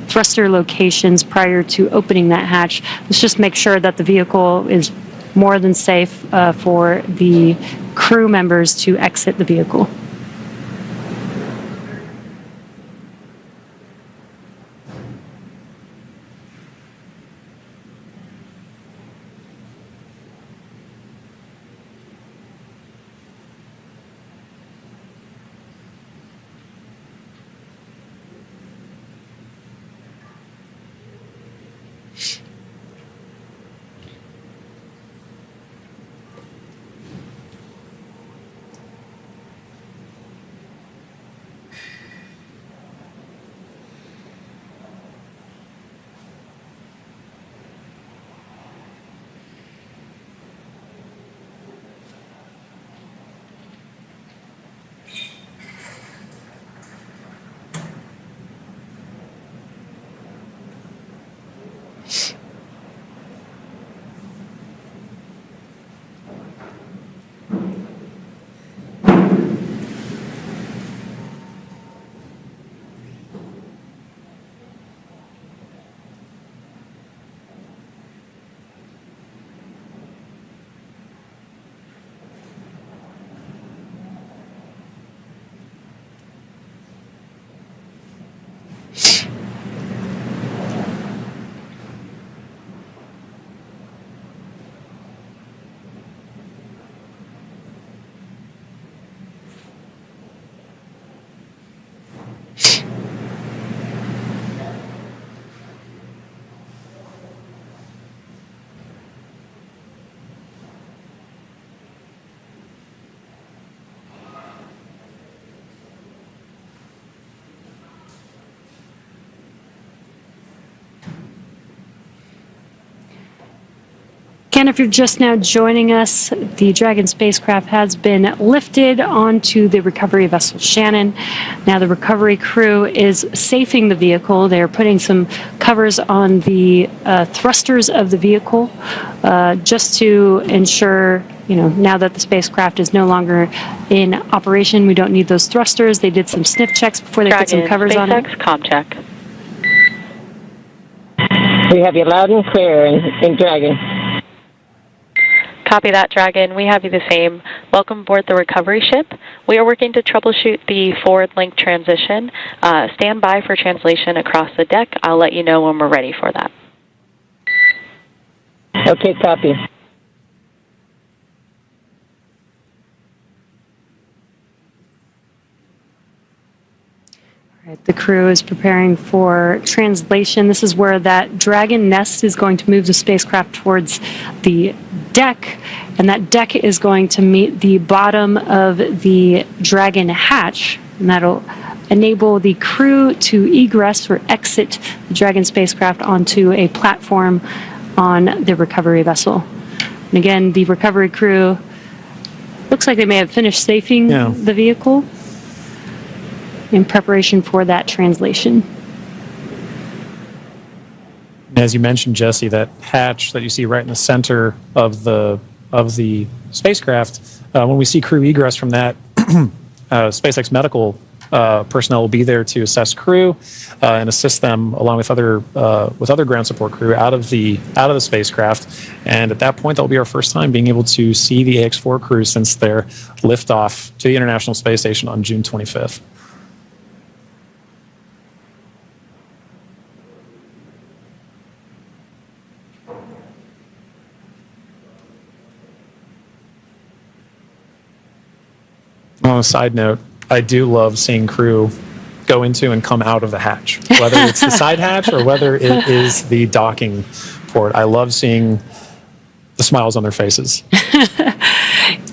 [SPEAKER 2] thruster locations prior to opening that hatch. Let's just make sure that the vehicle is more than safe for the crew members to exit the vehicle. Again, if you're just now joining us, the Dragon spacecraft has been lifted onto the recovery vessel Shannon. Now the recovery crew is safing the vehicle. They're putting some covers on the thrusters of the vehicle just to ensure, now that the spacecraft is no longer in operation, we don't need those thrusters. They did some sniff checks before they put some covers on it.
[SPEAKER 3] SpaceX, comm check.
[SPEAKER 4] We have you loud and clear in Dragon.
[SPEAKER 3] Copy that, Dragon. We have you the same. Welcome aboard the recovery ship. We are working to troubleshoot the forward link transition. Stand by for translation across the deck. I'll let you know when we're ready for that.
[SPEAKER 4] Okay, copy.
[SPEAKER 2] The crew is preparing for translation. This is where that Dragon nest is going to move the spacecraft towards the deck, and that deck is going to meet the bottom of the Dragon hatch, and that'll enable the crew to egress or exit the Dragon spacecraft onto a platform on the recovery vessel. And again, the recovery crew looks like they may have finished safing the vehicle in preparation for that translation.
[SPEAKER 1] As you mentioned, Jesse, that hatch that you see right in the center of the spacecraft, when we see crew egress from that, SpaceX medical personnel will be there to assess crew and assist them along with other ground support crew out of the spacecraft. And at that point, that'll be our first time being able to see the AX-4 crew since their liftoff to the International Space Station on June 25th. On a side note, I do love seeing crew go into and come out of the hatch, whether it's the side hatch or whether it is the docking port. I love seeing the smiles on their faces.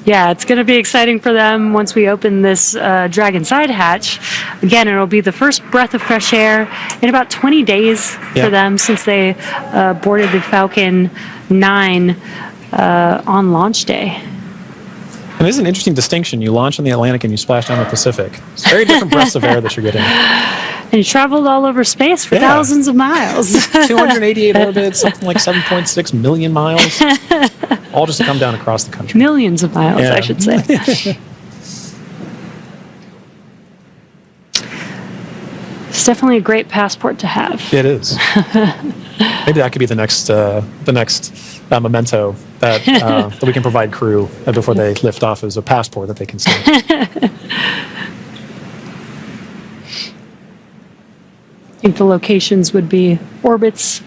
[SPEAKER 2] Yeah, it's going to be exciting for them once we open this Dragon side hatch. Again, it'll be the first breath of fresh air in about 20 days for them since they boarded the Falcon 9 on launch day.
[SPEAKER 1] And this is an interesting distinction. You launch in the Atlantic and you splash down the Pacific. It's very different breaths of air that you're getting.
[SPEAKER 2] And you traveled all over space for thousands of miles.
[SPEAKER 1] 288 orbits, something like 7.6 million miles. All just to come down across the country.
[SPEAKER 2] Millions of miles, I should say. It's definitely a great passport to have.
[SPEAKER 1] It is. Maybe that could be the next memento that we can provide crew before they lift off as a passport that they can see.
[SPEAKER 2] I think the locations would be orbits.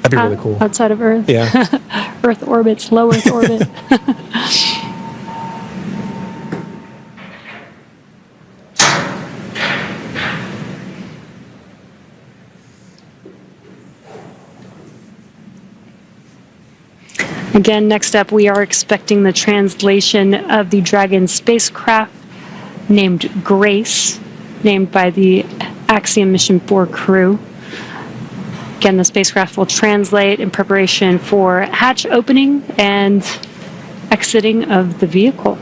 [SPEAKER 1] That'd be really cool.
[SPEAKER 2] Outside of Earth.
[SPEAKER 1] Yeah.
[SPEAKER 2] Earth orbits, low Earth orbit. Again, next up, we are expecting the translation of the Dragon spacecraft named Grace, named by the Axiom Mission 4 crew. Again, the spacecraft will translate in preparation for hatch opening and exiting of the vehicle.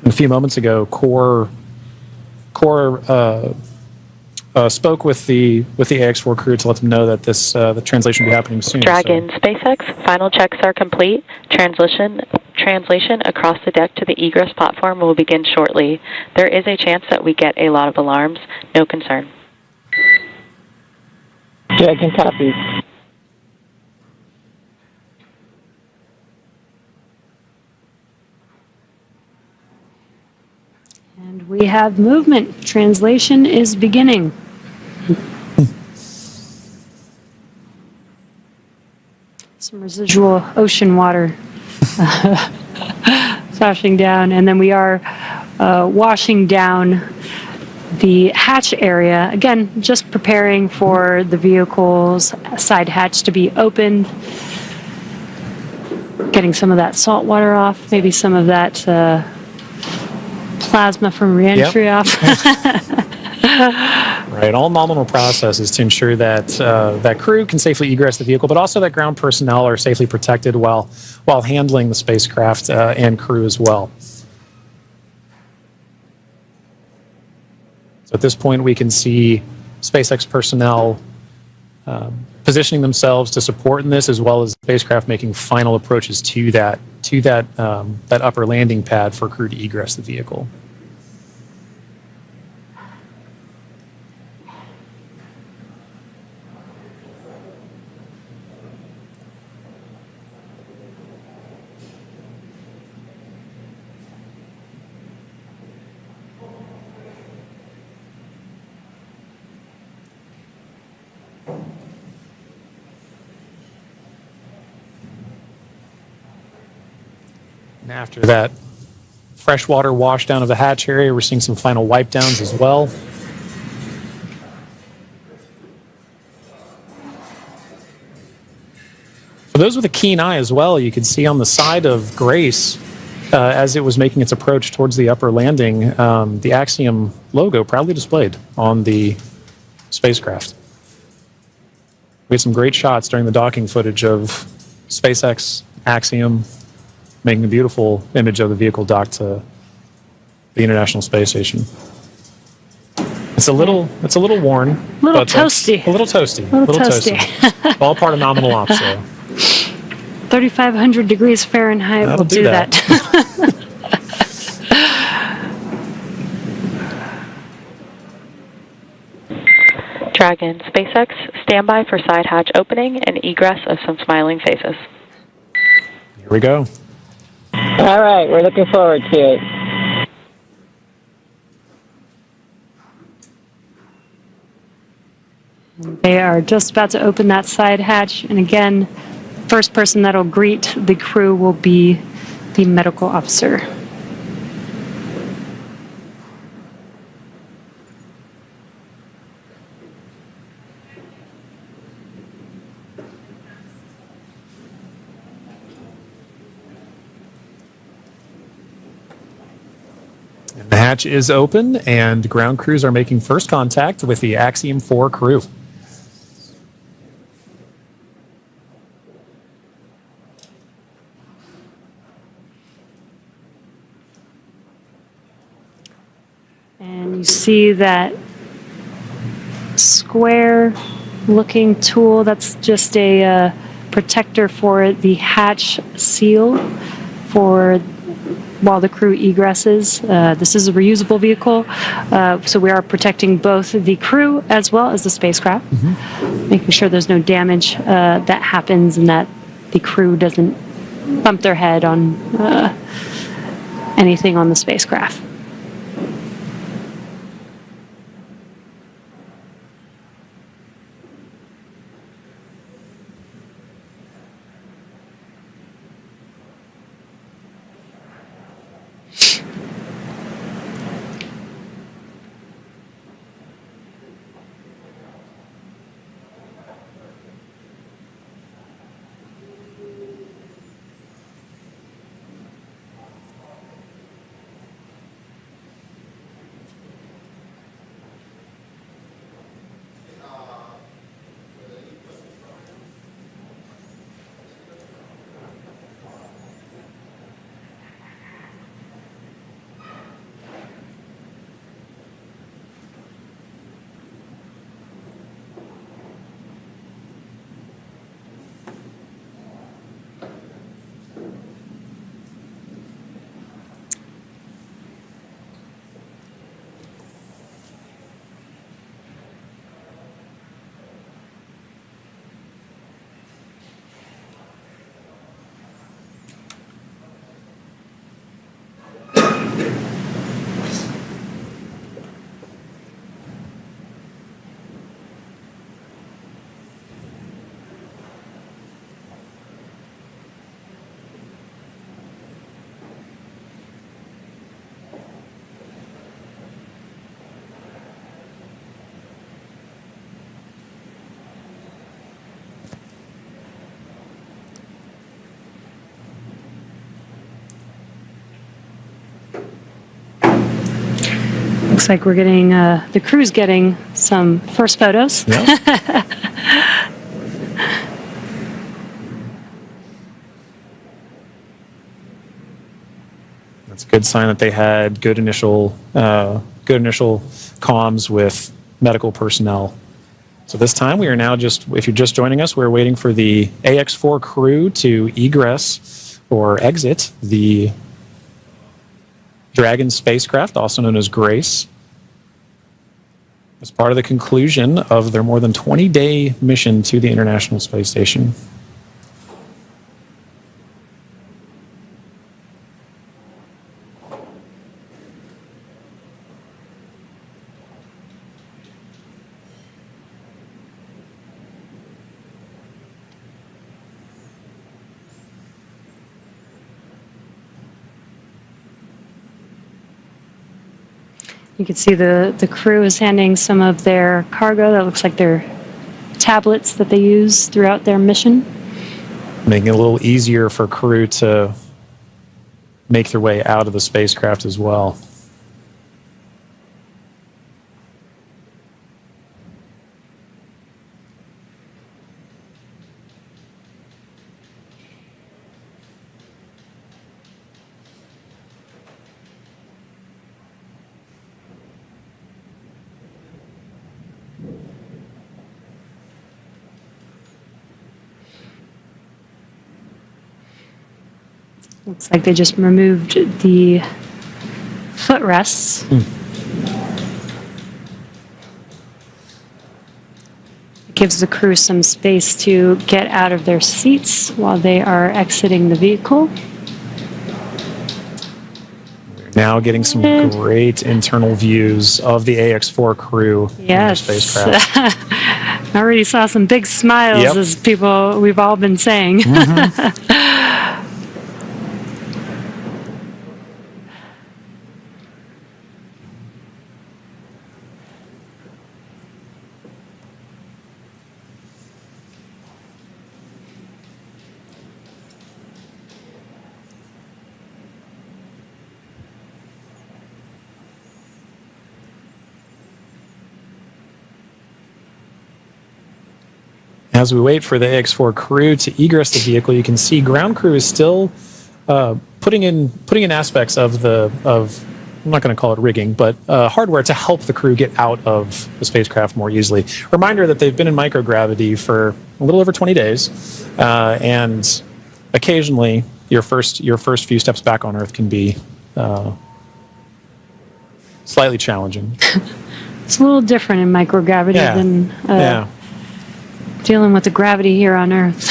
[SPEAKER 1] A few moments ago, Core spoke with the AX-4 crew to let them know that the translation will be happening soon.
[SPEAKER 3] Dragon, SpaceX, final checks are complete. Translation across the deck to the egress platform will begin shortly. There is a chance that we get a lot of alarms. No concern.
[SPEAKER 4] Dragon copies.
[SPEAKER 2] And we have movement. Translation is beginning. Some residual ocean water splashing down, and then we are washing down the hatch area. Again, just preparing for the vehicle's side hatch to be opened. Getting some of that salt water off, maybe some of that plasma from ReEntry off.
[SPEAKER 1] Right, all nominal processes to ensure that that crew can safely egress the vehicle, but also that ground personnel are safely protected while handling the spacecraft and crew as well. So at this point, we can see SpaceX personnel positioning themselves to support in this, as well as the spacecraft making final approaches to that upper landing pad for crew to egress the vehicle. And after that freshwater washdown of the hatch area, we're seeing some final wipe downs as well. For those with a keen eye as well, you can see on the side of Grace, as it was making its approach towards the upper landing, the Axiom logo proudly displayed on the spacecraft. We had some great shots during the docking footage of SpaceX, Axiom, making a beautiful image of the vehicle docked to the International Space Station. It's a little worn.
[SPEAKER 2] A little toasty.
[SPEAKER 1] A little toasty. All part of nominal ops, though.
[SPEAKER 2] 3,500 degrees Fahrenheit will do that.
[SPEAKER 3] Dragon, SpaceX, standby for side hatch opening and egress of some smiling faces.
[SPEAKER 1] Here we go.
[SPEAKER 4] All right, we're looking forward to it.
[SPEAKER 2] They are just about to open that side hatch, and again, first person that'll greet the crew will be the medical officer.
[SPEAKER 1] The hatch is open, and ground crews are making first contact with the Axiom 4 crew.
[SPEAKER 2] And you see that square-looking tool. That's just a protector for the hatch seal for while the crew egresses. This is a reusable vehicle, so we are protecting both the crew as well as the spacecraft, making sure there's no damage that happens and that the crew doesn't bump their head on anything on the spacecraft. Looks like we're getting, the crew's getting some first photos.
[SPEAKER 1] Yeah. That's a good sign that they had good initial comms with medical personnel. So this time we are now if you're just joining us, we're waiting for the AX-4 crew to egress or exit the Dragon spacecraft, also known as Grace, as part of the conclusion of their more than 20-day mission to the International Space Station.
[SPEAKER 2] You can see the crew is handing some of their cargo. That looks like their tablets that they use throughout their mission.
[SPEAKER 1] Making it a little easier for crew to make their way out of the spacecraft as well.
[SPEAKER 2] Looks like they just removed the footrests. It gives the crew some space to get out of their seats while they are exiting the vehicle.
[SPEAKER 1] Now getting some great internal views of the AX-4 crew in their spacecraft.
[SPEAKER 2] I already saw some big smiles as we've all been saying.
[SPEAKER 1] As we wait for the AX-4 crew to egress the vehicle, you can see ground crew is still putting in aspects of I'm not going to call it rigging, but hardware to help the crew get out of the spacecraft more easily. Reminder that they've been in microgravity for a little over 20 days, and occasionally your first few steps back on Earth can be slightly challenging.
[SPEAKER 2] It's a little different in microgravity than dealing with the gravity here on Earth.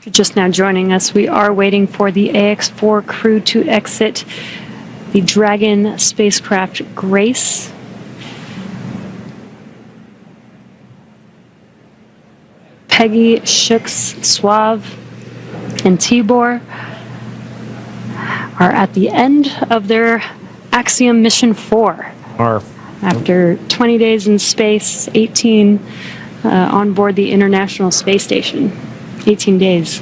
[SPEAKER 2] Just now joining us, we are waiting for the AX-4 crew to exit the Dragon spacecraft Grace. Peggy, Shooks, Suave, and Tibor are at the end of their Axiom Mission 4. After 20 days in space, 18 on board the International Space Station. 18 days.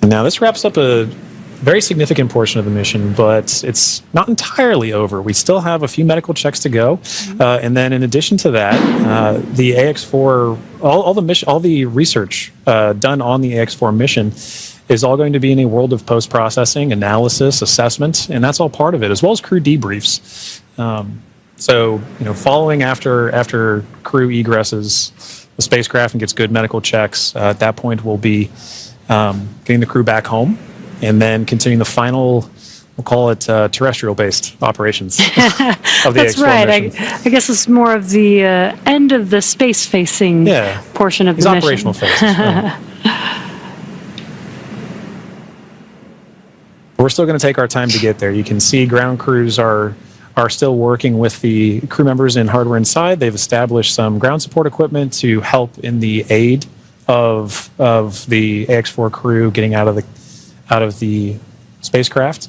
[SPEAKER 1] Now this wraps up a very significant portion of the mission, but it's not entirely over. We still have a few medical checks to go, and then in addition to that, the AX-4, all the research done on the AX-4 mission is all going to be in a world of post-processing, analysis, assessment, and that's all part of it, as well as crew debriefs. So, following after crew egresses the spacecraft and gets good medical checks, at that point we'll be getting the crew back home and then continuing the final, we'll call it terrestrial-based operations of the
[SPEAKER 2] That's
[SPEAKER 1] AX-4
[SPEAKER 2] right.
[SPEAKER 1] mission.
[SPEAKER 2] I guess it's more of the end of the space-facing portion of the mission.
[SPEAKER 1] Operational phases. Right. We're still going to take our time to get there. You can see ground crews are still working with the crew members in hardware inside. They've established some ground support equipment to help in the aid of the AX-4 crew getting out of the spacecraft.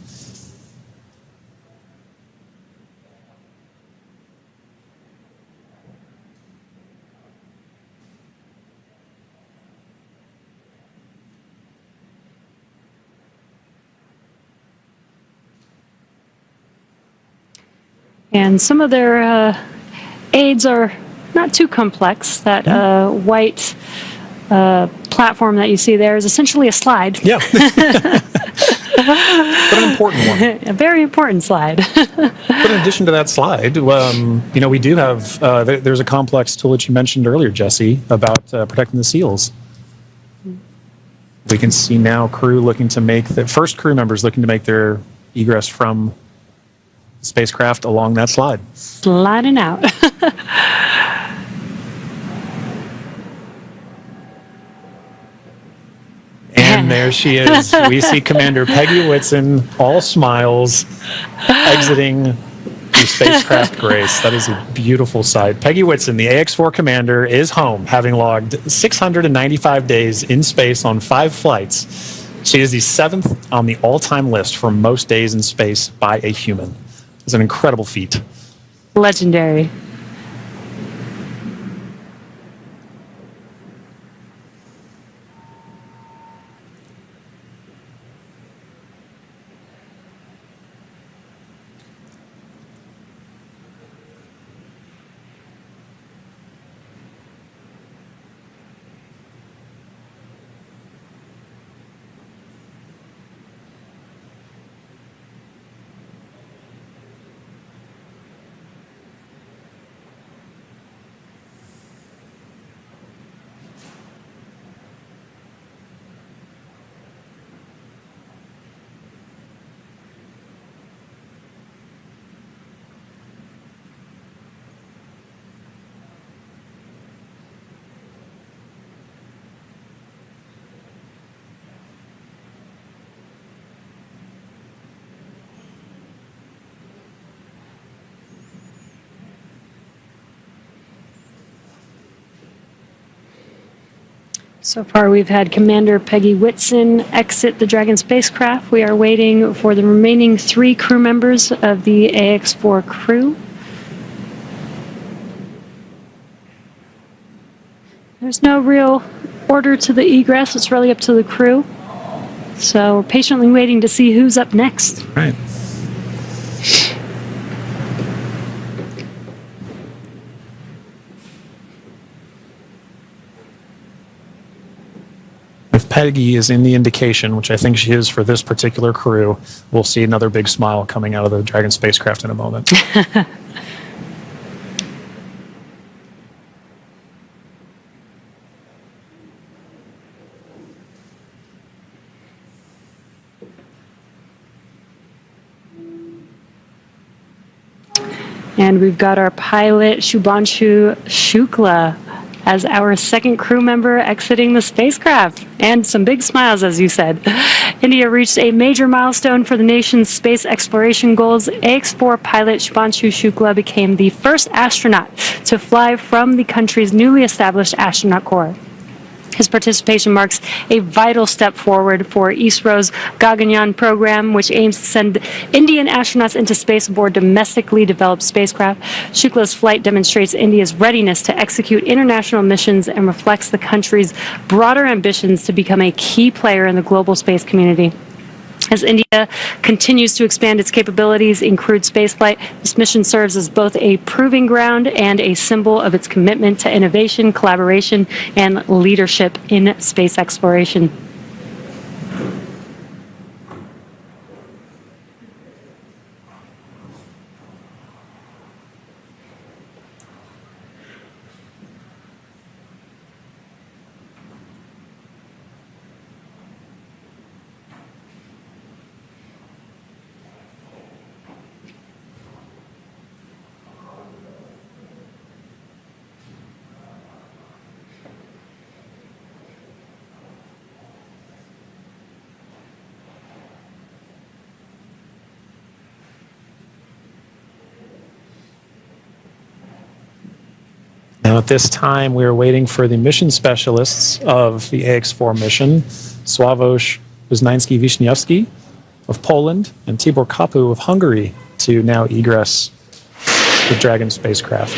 [SPEAKER 2] And some of their aids are not too complex. That white platform that you see there is essentially a slide.
[SPEAKER 1] Yeah. But an important one.
[SPEAKER 2] A very important slide.
[SPEAKER 1] But in addition to that slide, we do have, there's a complex tool that you mentioned earlier, Jesse, about protecting the seals. We can see now crew looking to make, the first crew members looking to make their egress from spacecraft along that slide.
[SPEAKER 2] Sliding out.
[SPEAKER 1] And there she is. We see Commander Peggy Whitson, all smiles, exiting the spacecraft Grace. That is a beautiful sight. Peggy Whitson, the AX-4 commander, is home, having logged 695 days in space on 5 flights. She is the 7th on the all-time list for most days in space by a human. It's an incredible feat.
[SPEAKER 2] Legendary. So far, we've had Commander Peggy Whitson exit the Dragon spacecraft. We are waiting for the remaining 3 crew members of the AX-4 crew. There's no real order to the egress. It's really up to the crew. So we're patiently waiting to see who's up next.
[SPEAKER 1] Right. If Peggy is in the indication, which I think she is for this particular crew, we'll see another big smile coming out of the Dragon spacecraft in a moment.
[SPEAKER 2] And we've got our pilot, Shubhanshu Shukla, as our second crew member exiting the spacecraft. And some big smiles, as you said. India reached a major milestone for the nation's space exploration goals. AX-4 pilot Shubhanshu Shukla became the first astronaut to fly from the country's newly established astronaut corps. His participation marks a vital step forward for ISRO's Gaganyaan program, which aims to send Indian astronauts into space aboard domestically developed spacecraft. Shukla's flight demonstrates India's readiness to execute international missions and reflects the country's broader ambitions to become a key player in the global space community. As India continues to expand its capabilities in crewed spaceflight, this mission serves as both a proving ground and a symbol of its commitment to innovation, collaboration, and leadership in space exploration.
[SPEAKER 1] Now, at this time, we are waiting for the mission specialists of the AX-4 mission, Sławomir Uznański-Wiśniewski of Poland and Tibor Kapu of Hungary, to now egress the Dragon spacecraft.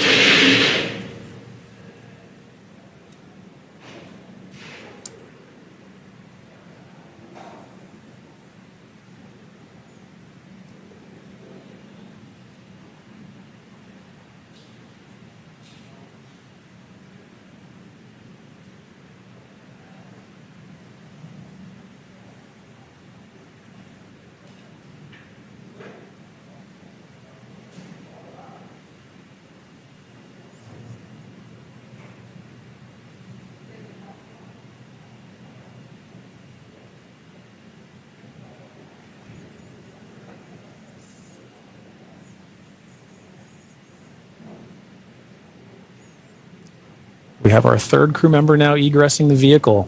[SPEAKER 1] We have our third crew member now egressing the vehicle.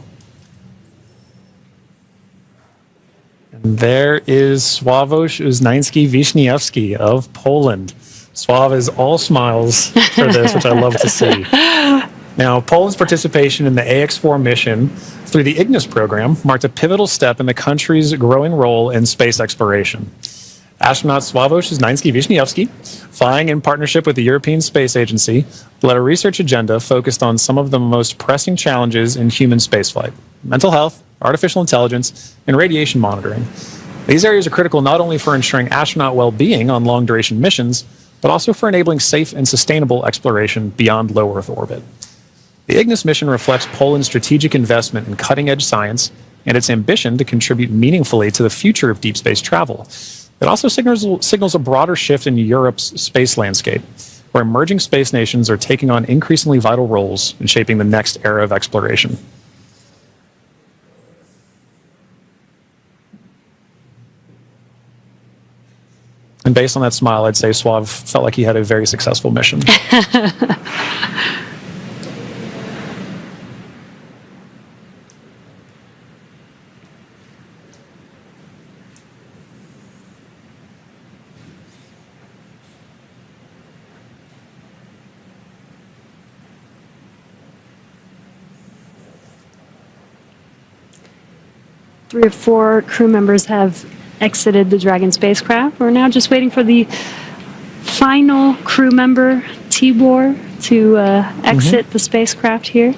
[SPEAKER 1] And there is Sławomir Uznański-Wiśniewski of Poland. Sław is all smiles for this, which I love to see. Now, Poland's participation in the AX-4 mission through the Ignis program marked a pivotal step in the country's growing role in space exploration. Astronaut Sławomir Uznański-Wiśniewski, flying in partnership with the European Space Agency, led a research agenda focused on some of the most pressing challenges in human spaceflight: mental health, artificial intelligence, and radiation monitoring. These areas are critical not only for ensuring astronaut well-being on long-duration missions, but also for enabling safe and sustainable exploration beyond low Earth orbit. The Ignis mission reflects Poland's strategic investment in cutting-edge science and its ambition to contribute meaningfully to the future of deep space travel. It also signals a broader shift in Europe's space landscape, where emerging space nations are taking on increasingly vital roles in shaping the next era of exploration. And based on that smile, I'd say Sław felt like he had a very successful mission.
[SPEAKER 2] 3 or 4 crew members have exited the Dragon spacecraft. We're now just waiting for the final crew member, Tibor, to exit the spacecraft here.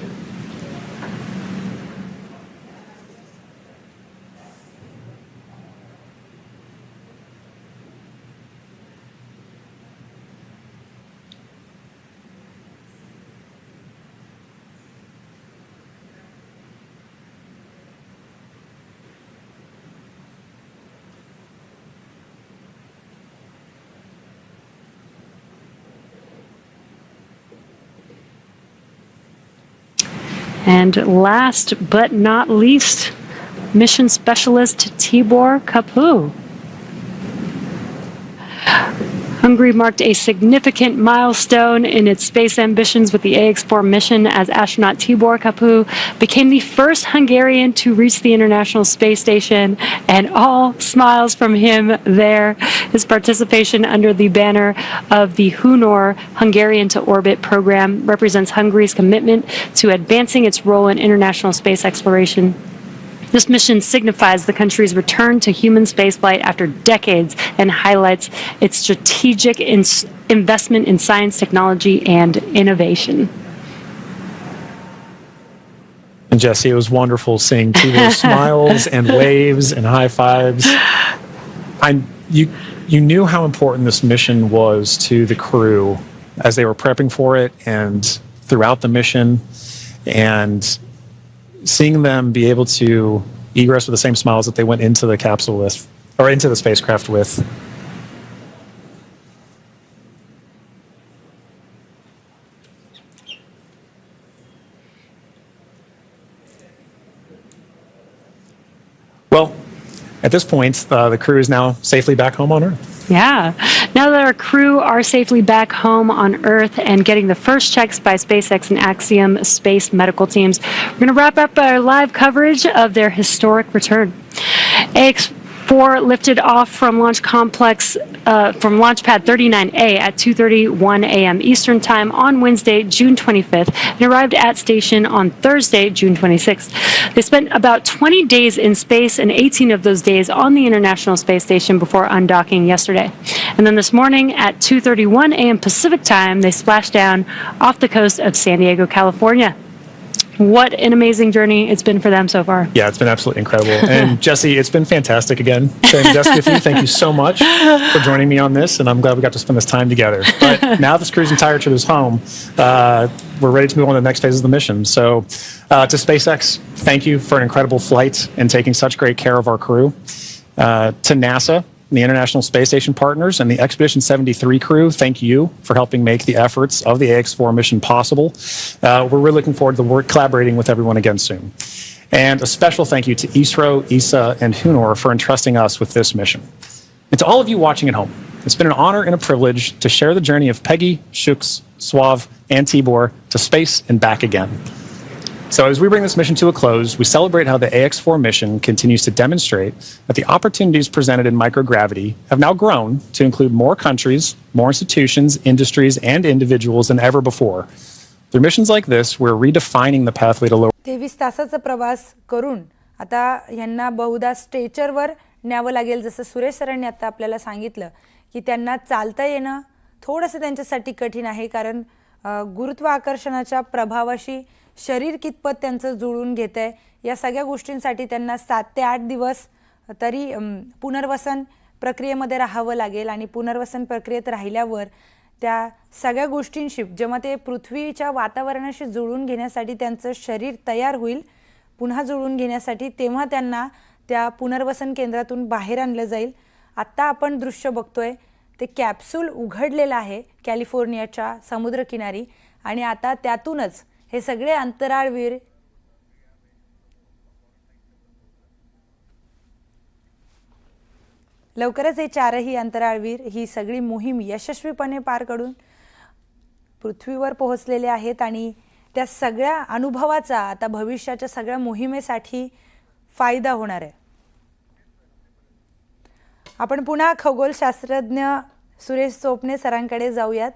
[SPEAKER 2] And last but not least, mission specialist Tibor Kapu. Hungary marked a significant milestone in its space ambitions with the AX-4 mission as astronaut Tibor Kapu became the first Hungarian to reach the International Space Station, and all smiles from him there. His participation under the banner of the Hunor Hungarian to Orbit program represents Hungary's commitment to advancing its role in international space exploration. This mission signifies the country's return to human spaceflight after decades and highlights its strategic investment in science, technology, and innovation.
[SPEAKER 1] And Jesse, it was wonderful seeing Tibor's smiles and waves and high fives. You knew how important this mission was to the crew as they were prepping for it and throughout the mission, and seeing them be able to egress with the same smiles that they went into the capsule with, or into the spacecraft with. Well, at this point, the crew is now safely back home on Earth.
[SPEAKER 2] Yeah. Now that our crew are safely back home on Earth and getting the first checks by SpaceX and Axiom space medical teams, we're going to wrap up our live coverage of their historic return. AX-4 AX-4 lifted off from Launch Complex, from Launch Pad 39A at 2:31 a.m. Eastern Time on Wednesday, June 25th, and arrived at station on Thursday, June 26th. They spent about 20 days in space and 18 of those days on the International Space Station before undocking yesterday. And then this morning at 2:31 a.m. Pacific Time, they splashed down off the coast of San Diego, California. What an amazing journey it's been for them so far.
[SPEAKER 1] Yeah, it's been absolutely incredible. And Jesse, it's been fantastic again. Jesse, with you, thank you so much for joining me on this, and I'm glad we got to spend this time together. But now this cruise entire trip is home, we're ready to move on to the next phase of the mission. So to SpaceX, thank you for an incredible flight and taking such great care of our crew. To NASA, the International Space Station partners, and the Expedition 73 crew, thank you for helping make the efforts of the AX-4 mission possible. We're really looking forward to collaborating with everyone again soon. And a special thank you to ISRO, ESA, and Hunor for entrusting us with this mission. And to all of you watching at home, it's been an honor and a privilege to share the journey of Peggy, Shooks, Suave, and Tibor to space and back again. So as we bring this mission to a close, we celebrate how the AX-4 mission continues to demonstrate that the opportunities presented in microgravity have now grown to include more countries, more institutions, industries, and individuals than ever before. Through missions like this, we're redefining the pathway to lower.
[SPEAKER 5] 23 तासाचा प्रवास करून आता यांना बहुधा स्ट्रेचरवर न्यावं लागेल, जसं सुरेश सरांनी आता आपल्याला सांगितलं की त्यांना चालता येणं थोडंसं त्यांच्यासाठी कठीण आहे, कारण गुरुत्वाकर्षणाच्या प्रभावाशी शरीर कितपत त्यांचं जुळून घेत आहे या सगळ्या गोष्टींसाठी त्यांना 7 ते 8 दिवस तरी पुनर्वसन प्रक्रियेमध्ये राहावं लागेल. आणि पुनर्वसन प्रक्रियेत राहिल्यावर त्या सगळ्या गोष्टींशी जेव्हा ते पृथ्वीच्या वातावरणाशी जुळून घेण्यासाठी त्यांचं शरीर तयार होईल पुन्हा जुळून घेण्यासाठी, तेव्हा त्यांना त्या पुनर्वसन केंद्रातून बाहेर आणलं जाईल. आत्ता आपण दृश्य बघतोय ते कॅप्सूल उघडलेलं आहे कॅलिफोर्नियाच्या समुद्रकिनारी, आणि आता त्यातूनच हे सगळे अंतराळवीर लवकरच हे 4ही अंतराळवीर ही सगळी मोहीम यशस्वीपणे पार करून पृथ्वीवर पोहोचलेले आहेत, आणि त्या सगळ्या अनुभवाचा आता भविष्याच्या सगळ्या मोहिमेसाठी फायदा होणार आहे. आपण पुन्हा खगोलशास्त्रज्ञ सुरेश चोपणे सरांकडे जाऊयात.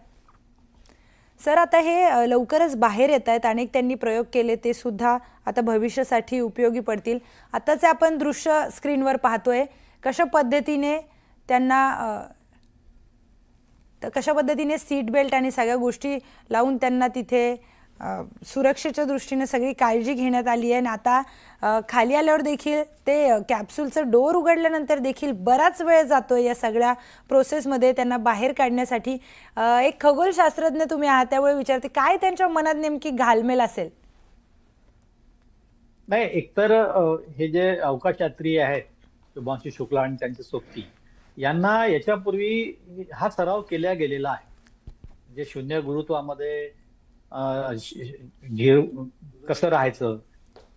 [SPEAKER 5] सर, आता हे लवकरच बाहेर येत आहेत, अनेक त्यांनी प्रयोग केले ते सुद्धा आता भविष्यासाठी उपयोगी पडतील. आताच आपण दृश्य स्क्रीनवर पाहतोय कशा पद्धतीने सीट बेल्ट आणि सगळ्या गोष्टी लावून त्यांना तिथे सुरक्षेच्या दृष्टीने सगळी काळजी घेण्यात आली आहे. आणि आता खाली आल्यावर देखील ते कॅप्सूलचं डोर उघडल्यानंतर देखील बराच वेळ जातोय या सगळ्या प्रोसेसमध्ये त्यांना बाहेर काढण्यासाठी. एक खगोलशास्त्रज्ञ तुम्ही आहात त्यामुळे विचारते, काय त्यांच्या मनात नेमकी घालमेल असेल?
[SPEAKER 6] नाही, एकतर हे जे अवकाशयात्री आहेत शुभांशु शुक्ला आणि त्यांचे सोबती, यांना याच्यापूर्वी हा सराव केला गेलेला आहे. म्हणजे शून्य गुरुत्वामध्ये कसं राहायचं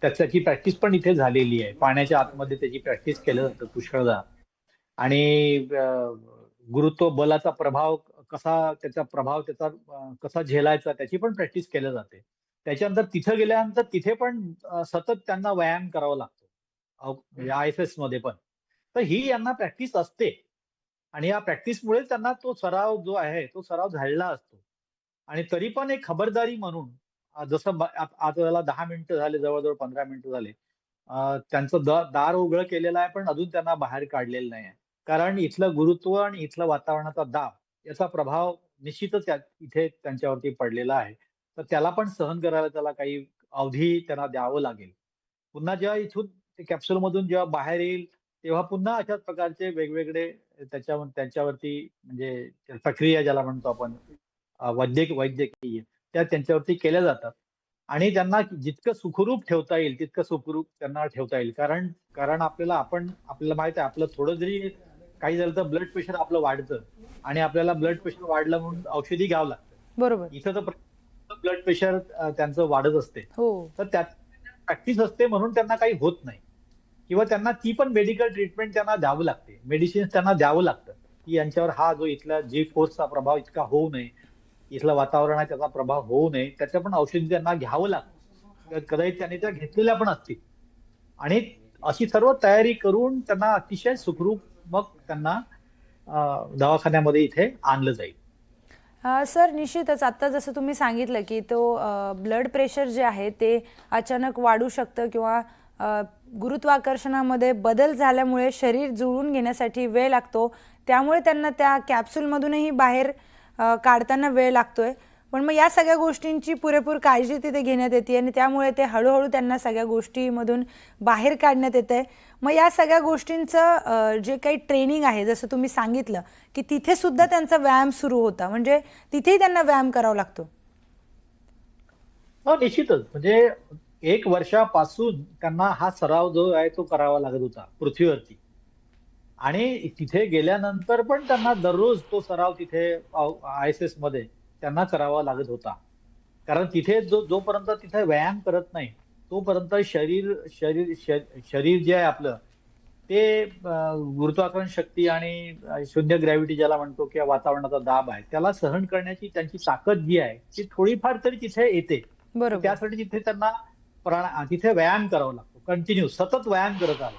[SPEAKER 6] त्याची प्रॅक्टिस पण इथे झालेली आहे. पाण्याच्या आतमध्ये त्याची प्रॅक्टिस केलं जातं पुष्कळदा, आणि गुरुत्व बलाचा प्रभाव त्याचा कसा झेलायचा त्याची पण प्रॅक्टिस केली जाते. त्याच्यानंतर तिथं गेल्यानंतर तिथे पण सतत त्यांना व्यायाम करावा लागतो ISS मध्ये पण. तर ही यांना प्रॅक्टिस असते, आणि या प्रॅक्टिसमुळे त्यांना तो सराव जो आहे तो सराव झालेला असतो. आणि तरी पण एक खबरदारी म्हणून, जसं आज 10 मिनिटं झाले, जवळजवळ 15 मिनिटं झाले, त्यांचं दार उघडं केलेलं आहे, पण अजून त्यांना बाहेर काढलेलं नाही आहे. कारण इथलं गुरुत्व आणि इथलं वातावरणाचा दाब याचा प्रभाव निश्चितच इथे त्यांच्यावरती पडलेला आहे. तर त्याला पण सहन करायला त्याला काही अवधी त्यांना द्यावं लागेल. पुन्हा जेव्हा इथून कॅप्सूल मधून जेव्हा बाहेर येईल तेव्हा पुन्हा अशाच प्रकारचे वेगवेगळे त्यांच्यावरती म्हणजे प्रक्रिया ज्याला म्हणतो आपण वैद्यकीय त्या त्यांच्यावरती केल्या जातात. आणि त्यांना जितकं सुखरूप ठेवता येईल तितकं सुखरूप त्यांना ठेवता येईल. कारण आपल्याला माहित आहे, आपलं थोडं जरी काही झालं तर ब्लड प्रेशर आपलं वाढतं, आणि आपल्याला ब्लड प्रेशर वाढलं म्हणून औषधी घ्यावं लागतं.
[SPEAKER 5] बरोबर.
[SPEAKER 6] इथं तर ब्लड प्रेशर त्यांचं वाढत असते. तर त्यात प्रॅक्टिस असते म्हणून त्यांना काही होत नाही, किंवा त्यांना ती पण मेडिकल ट्रीटमेंट त्यांना द्यावं लागते, मेडिसिन्स त्यांना द्यावं लागतं की यांच्यावर हा जो इथला जी फोर्सचा प्रभाव इतका होऊ नये, इथलं वातावरण आहे त्याचा प्रभाव होऊ नये, त्याचं पण औषधी त्यांना घ्यावं लागतं. कदाचित त्यांनी त्या घेतलेल्या पण असतील. आणि अशी सर्व तयारी करून त्यांना अतिशय सुखरूप मग त्यांना दवाखान्यामध्ये इथे आणलं जाईल.
[SPEAKER 5] सर निश्चितच आत्ता जसं तुम्ही सांगितलं की तो ब्लड प्रेशर जे आहे ते अचानक वाढू शकतं किंवा गुरुत्वाकर्षणामध्ये बदल झाल्यामुळे शरीर जुळवून घेण्यासाठी वेळ लागतो, त्यामुळे त्यांना त्या कॅप्सूलमधूनही बाहेर काढताना वेळ लागतोय. पण मग या सगळ्या गोष्टींची पुरेपूर काळजी तिथे घेण्यात येते आणि त्यामुळे ते हळूहळू त्यांना सगळ्या गोष्टीमधून बाहेर काढण्यात येत आहे. मग या सगळ्या गोष्टींचं जे काही ट्रेनिंग आहे जसं तुम्ही सांगितलं की तिथे सुद्धा त्यांचा व्यायाम सुरू होता, म्हणजे तिथेही त्यांना व्यायाम करावा लागतो.
[SPEAKER 6] हो निश्चितच, म्हणजे 1 वर्षापासून त्यांना हा सराव जो आहे तो करावा लागत होता पृथ्वीवरती, आणि तिथे गेल्यानंतर पण त्यांना दररोज तो सराव तिथे ISS मध्ये त्यांना करावा लागत होता. कारण तिथे जोपर्यंत तिथे व्यायाम करत नाही तोपर्यंत शरीर जे आहे आपलं ते गुरुत्वाकर्षण शक्ती आणि शून्य ग्रॅव्हिटी ज्याला म्हणतो किंवा वातावरणाचा दाब आहे त्याला सहन करण्याची त्यांची ताकद जी आहे ती थोडीफार तरी तिथे येते.
[SPEAKER 5] बरोबर.
[SPEAKER 6] त्यासाठी तिथे त्यांना तिथे व्यायाम करावा लागतो, कंटिन्यू सतत व्यायाम करत आला.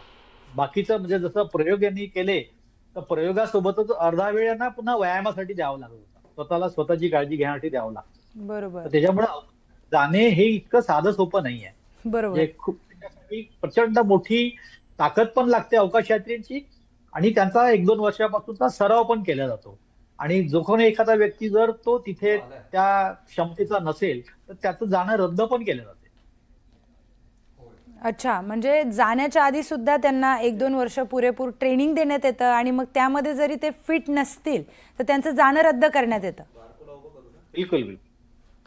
[SPEAKER 6] बाकीचं म्हणजे जसं प्रयोग यांनी केले तर प्रयोगासोबतच अर्धा वेळ यांना पुन्हा व्यायामासाठी द्यावं लागत होतं, स्वतःला स्वतःची काळजी घेण्यासाठी द्यावं लागतं.
[SPEAKER 5] बरोबर.
[SPEAKER 6] त्याच्यामुळे जाणे हे इतकं साधं सोपं नाहीये.
[SPEAKER 5] बरोबर.
[SPEAKER 6] खूप त्याच्यासाठी प्रचंड मोठी ताकद पण लागते अवकाश यात्रींची, आणि त्यांचा 1-2 वर्षापासूनचा सराव पण केला जातो. आणि जो कोणी एखादा व्यक्ती जर तो तिथे त्या क्षमतेचा नसेल तर त्याचं जाणं रद्द पण केलं जाते.
[SPEAKER 5] अच्छा, म्हणजे जाण्याच्या आधी सुद्धा त्यांना 1-2 वर्ष पुरेपूर ट्रेनिंग देण्यात येतं आणि मग त्यामध्ये जरी ते फिट नसतील तर त्यांचं जाणं रद्द करण्यात येतं.
[SPEAKER 6] बिलकुल बिलकुल.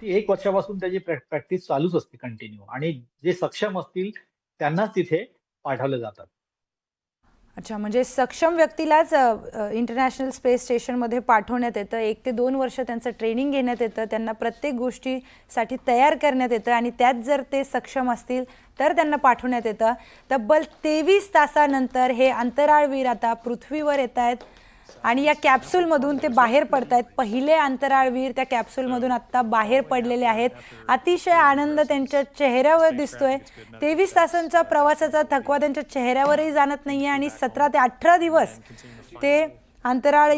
[SPEAKER 6] ती 1 वर्षापासून त्याची प्रॅक्टिस चालूच असते कंटिन्यू, आणि जे सक्षम असतील त्यांनाच तिथे पाठवलं जातात.
[SPEAKER 5] अच्छा, म्हणजे सक्षम व्यक्तीलाच इंटरनॅशनल स्पेस स्टेशनमध्ये पाठवण्यात येतं. 1 ते 2 वर्ष त्यांचं ट्रेनिंग घेण्यात येतं, त्यांना प्रत्येक गोष्टीसाठी तयार करण्यात येतं आणि त्यात जर ते सक्षम असतील तर त्यांना पाठवण्यात येतं. तब्बल 23 तासानंतर हे अंतराळवीर आता पृथ्वीवर येत आहेत आणि या कॅप्सूलमधून ते बाहेर पडत आहेत. पहिले अंतराळवीर त्या कॅप्सूलमधून आत्ता बाहेर पडलेले आहेत. अतिशय आनंद त्यांच्या चेहऱ्यावर दिसतोय. 23 तासांचा प्रवासाचा थकवा त्यांच्या चेहऱ्यावरही जाणत नाहीये आणि 17 ते 18 दिवस ते अंतराळ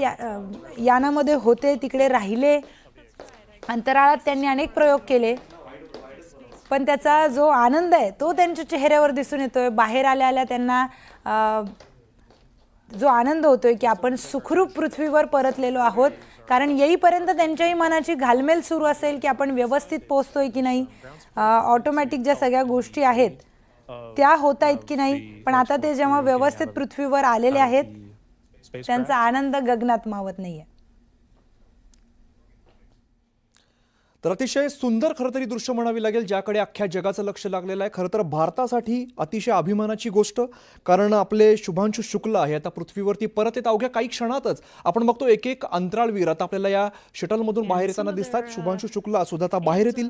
[SPEAKER 5] यानामध्ये होते, तिकडे राहिले. अंतराळात त्यांनी अनेक प्रयोग केले, पण त्याचा जो आनंद आहे तो त्यांच्या चेहऱ्यावर दिसून येतोय. बाहेर आल्या आल्या त्यांना जो आनंद होतोय की आपण सुखरूप पृथ्वीवर परतलेलो आहोत, कारण येईपर्यंत त्यांच्याही मनाची घालमेल सुरू असेल की आपण व्यवस्थित पोहोचतोय की नाही, ऑटोमॅटिक ज्या सगळ्या गोष्टी आहेत त्या होत आहेत की नाही. पण आता ते जेव्हा व्यवस्थित पृथ्वीवर आलेले आहेत त्यांचा आनंद गगनात मावत नाहीये.
[SPEAKER 7] तर अतिशय सुंदर खरं तरी दृश्य म्हणावी लागेल, ज्याकडे अख्ख्या जगाचं लक्ष लागलेलं आहे. खरं तर भारतासाठी अतिशय अभिमानाची गोष्ट, कारण आपले शुभांशु शुक्ला हे आता पृथ्वीवरती परत येत अवघ्या काही क्षणातच. आपण बघतो एक एक अंतराळवीर आता आपल्याला या शटलमधून बाहेर येताना दिसतात. शुभांशु शुक्ला सुद्धा आता बाहेर येतील.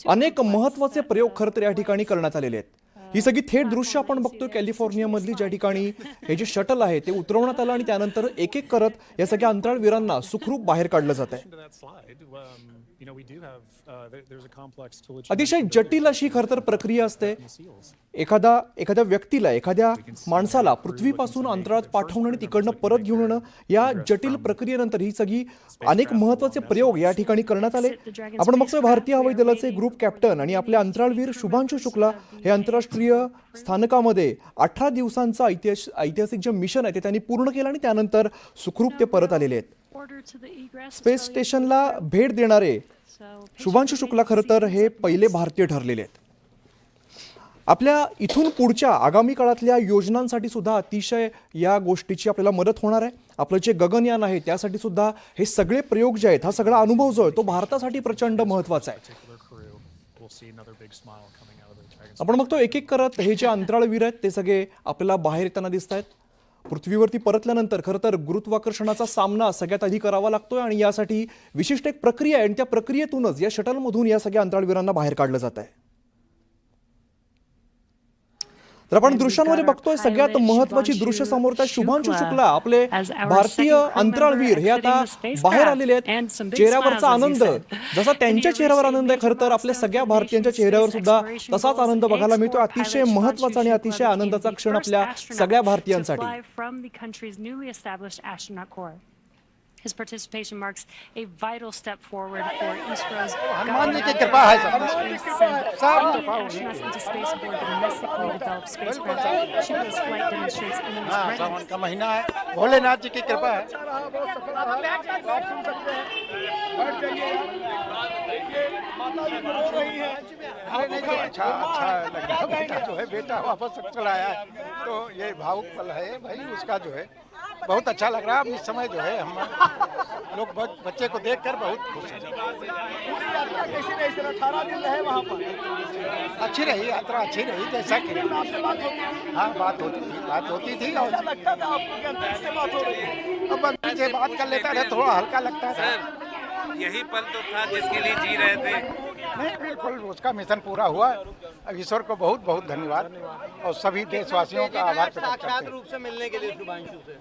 [SPEAKER 7] अनेक महत्त्वाचे प्रयोग खरं तर या ठिकाणी करण्यात आलेले आहेत. ही सगळी थेट दृश्य आपण बघतोय कॅलिफोर्नियामधली, ज्या ठिकाणी हे जे शटल आहे ते उतरवण्यात आलं आणि त्यानंतर एक एक करत या सगळ्या अंतराळवीरांना सुखरूप बाहेर काढलं जात आहे. अतिशय जटिल अशी खरं तर प्रक्रिया असते. एखाद्या व्यक्तीला, एखाद्या माणसाला पृथ्वीपासून अंतराळात पाठवणं आणि तिकडनं परत घेऊन येणं, या जटिल प्रक्रियेनंतर ही सगळी अनेक महत्त्वाचे प्रयोग या ठिकाणी करण्यात आले. आपण बघतोय भारतीय हवाई दलाचे ग्रुप कॅप्टन आणि आपले अंतराळवीर शुभांशु शुक्ला हे आंतरराष्ट्रीय स्थानकामध्ये 18 दिवसांचं ऐतिहासिक जे मिशन आहे ते त्यांनी पूर्ण केलं आणि त्यानंतर सुखरूप ते परत आलेले आहेत. स्पेस स्टेशनला भेट देणारे शुभांशु शुक्ला खरं तर हे पहिले भारतीय ठरलेले आहेत. आपल्या इथून पुढच्या आगामी काळातल्या योजनांसाठी सुद्धा अतिशय या गोष्टीची आपल्याला मदत होणार आहे. आपलं जे गगनयान आहे त्यासाठी सुद्धा हे सगळे प्रयोग जे आहेत, हा सगळा अनुभव जो आहे तो भारतासाठी प्रचंड महत्त्वाचा आहे. आपण बघतो एक एक करत हे जे अंतराळवीर आहेत ते सगळे आपल्याला बाहेर येताना दिसत आहेत. पृथ्वीवरती परतल्यानंतर खरं तर गुरुत्वाकर्षणाचा सामना सगळ्यात आधी करावा लागतोय आणि यासाठी विशिष्ट एक प्रक्रिया आहे आणि त्या प्रक्रियेतूनच या शटलमधून या सगळ्या अंतराळवीरांना बाहेर काढलं जात आहे. तर आपण दृश्यांमध्ये बघतोय सगळ्यात महत्वाची दृश्य समोर त्या शुभांशु शुक्ला आपले भारतीय अंतराळवीर हे आता बाहेर आलेले आहेत. चेहऱ्यावरचा आनंद जसा त्यांच्या चेहऱ्यावर आनंद आहे, खरं तर आपल्या सगळ्या भारतीयांच्या चेहऱ्यावर सुद्धा तसाच आनंद बघायला मिळतो. अतिशय महत्वाचा आणि अतिशय आनंदाचा क्षण आपल्या सगळ्या भारतीयांसाठी.
[SPEAKER 2] His participation marks a vital step forward for ISRO's
[SPEAKER 8] India
[SPEAKER 2] astronauts into space aboard the domestically developed spacecraft. Shubha's flight demonstrates India's
[SPEAKER 8] सावन का महीना है, भोलेनाथ जी की कृपा है. अच्छा लग रहा है, बेटा जो है बेटा वापस चला आया है, तो ये भावुक पल है भाई उसका जो है बहुत अच्छा लग रहा है. इस समय जो है हम लोग बच्चे को देखकर बहुत खुश हैं.
[SPEAKER 9] 18 दिन रहे वहाँ पर.
[SPEAKER 8] अच्छी रही यात्रा, अच्छी रही जैसा कि हाँ बात होती थी और
[SPEAKER 9] लगता था आपको कि अंतर से बात हो रही है.
[SPEAKER 8] अब बंदी से बात कर लेता था, थोड़ा हल्का लगता था.
[SPEAKER 10] यही पल तो था जिसके लिए जी रहे थे.
[SPEAKER 8] नहीं बिल्कुल उसका मिशन पूरा हुआ. ईश्वर को बहुत बहुत धन्यवाद और सभी देशवासियों का आभार प्रकट करते हैं.
[SPEAKER 9] रूप से मिलने के लिए शुभांशु से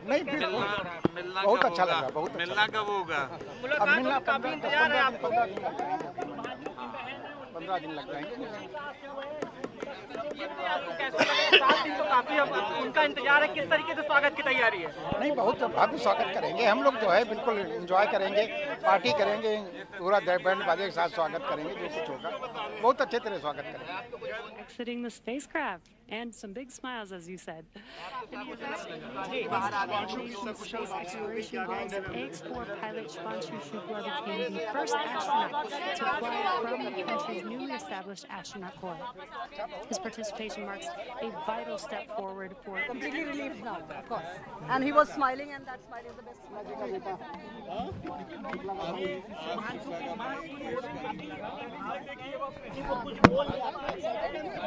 [SPEAKER 8] नहीं बिल्कुल बहुत अच्छा लगा. बहुत
[SPEAKER 10] मिलना कब होगा?
[SPEAKER 8] अब मिलना 15 दिन लग जाएंगे.
[SPEAKER 9] तो काफी उनका इंतजार है. किस तरीके से स्वागत की तैयारी है?
[SPEAKER 8] नहीं बहुत भव्य स्वागत करेंगे हम लोग जो है बिल्कुल एंजॉय करेंगे, पार्टी करेंगे, पूरा बैंड बाजे के साथ स्वागत करेंगे. जो कुछ होगा बहुत अच्छे तरह स्वागत करेंगे.
[SPEAKER 2] exiting the spacecraft and some big smiles, as you said. Space exploration involves AX-4 pilot Shubhanshu Shukla became the first astronaut to fly from the country's newly established astronaut corps. His participation marks a vital step forward for
[SPEAKER 11] completely relieved now, of course. And he was smiling, and that smile is the best.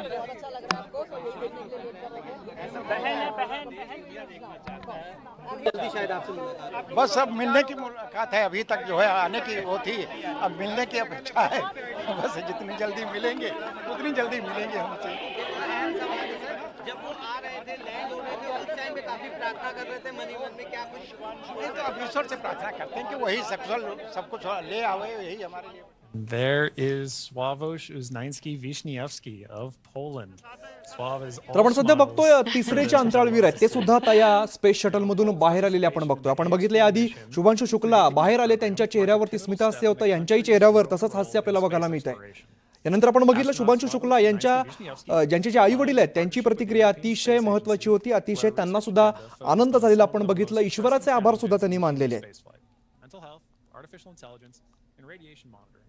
[SPEAKER 11] बहुत अच्छा लग रहा है आपको, तो ये देखने के लिए वेट कर रहे हैं.
[SPEAKER 9] शायद आपसे मुलाकात.
[SPEAKER 8] बस अब मिलने की मुलाकात है. अभी तक जो है आने की वो थी, अब मिलने की अपेक्षा है. बस जितनी जल्दी मिलेंगे उतनी जल्दी मिलेंगे हमसे.
[SPEAKER 9] जब वो आ रहे थे, लैंड हो रहे थे, उस टाइम पे काफी प्रार्थना कर रहे थे मन ही मन में. क्या कुछ
[SPEAKER 8] नहीं तो अब ईश्वर से प्रार्थना करते हैं कि वही सब कुछ ले आवे, यही हमारे लिए.
[SPEAKER 1] There is Sławomir Uznański-Wiśniewski of Poland. Sław is
[SPEAKER 7] तर आपण
[SPEAKER 1] all
[SPEAKER 7] सध्या
[SPEAKER 1] smiles.
[SPEAKER 7] बघतोय तिसरे जे अंतराळवीर आहेत ते सुद्धा आता या स्पेस शटल मधून बाहेर आलेले आपण बघतोय. आपण बघितले आधी शुभांशु शुक्ला बाहेर आले, त्यांच्या चेहऱ्यावरती स्मितहास्य होतं, यांच्याही चेहऱ्यावर तसंच हास्य आपल्याला बघायला मिळत आहे. यानंतर आपण बघितलं शुभांशु शुक्ला यांच्या ज्यांचे जे आई वडील आहेत त्यांची प्रतिक्रिया अतिशय महत्वाची होती. अतिशय त्यांना सुद्धा आनंद झालेला आपण बघितलं. ईश्वराचे आभार सुद्धा त्यांनी मानलेले आहेत.
[SPEAKER 1] Mental health, artificial intelligence, and radiation monitoring.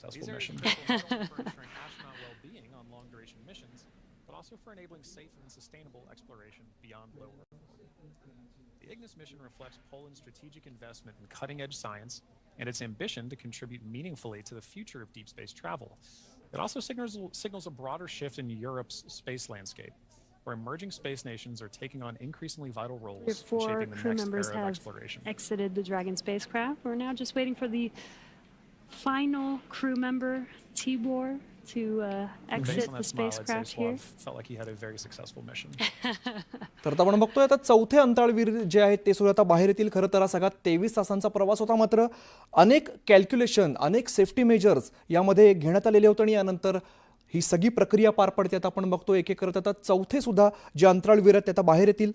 [SPEAKER 1] Successful mission. For ensuring astronaut well-being on long-duration missions, but also for enabling safe and sustainable exploration beyond low Earth. The Ignis mission reflects Poland's strategic investment in cutting-edge science and its ambition to contribute meaningfully to the future of deep space travel. It also signals a broader shift in Europe's space landscape, where emerging space nations are taking on increasingly vital roles
[SPEAKER 2] Four
[SPEAKER 1] shaping the
[SPEAKER 2] crew
[SPEAKER 1] next
[SPEAKER 2] members
[SPEAKER 1] era of
[SPEAKER 2] have
[SPEAKER 1] exploration.
[SPEAKER 2] exited the Dragon spacecraft. We're now just waiting for the final crew member, Tibor, to exit
[SPEAKER 1] Based on
[SPEAKER 2] the
[SPEAKER 1] that smile, I'd say
[SPEAKER 2] spacecraft here.
[SPEAKER 1] Slav felt like he had a very successful mission.
[SPEAKER 7] तर आता आपण बघतोय आता चौथे अंतराळवीर जे आहेत ते सुद्धा आता बाहेर येतील. खरं तर हा सगळा 23 तासांचा प्रवास होता, मात्र अनेक कॅल्क्युलेशन, अनेक सेफ्टी मेजर्स यामध्ये घेण्यात आलेले होते आणि यानंतर ही सगळी प्रक्रिया पार पडते. आता आपण बघतो एक एक करत आता चौथे सुद्धा जे अंतराळवीर आहेत ते आता बाहेर येतील.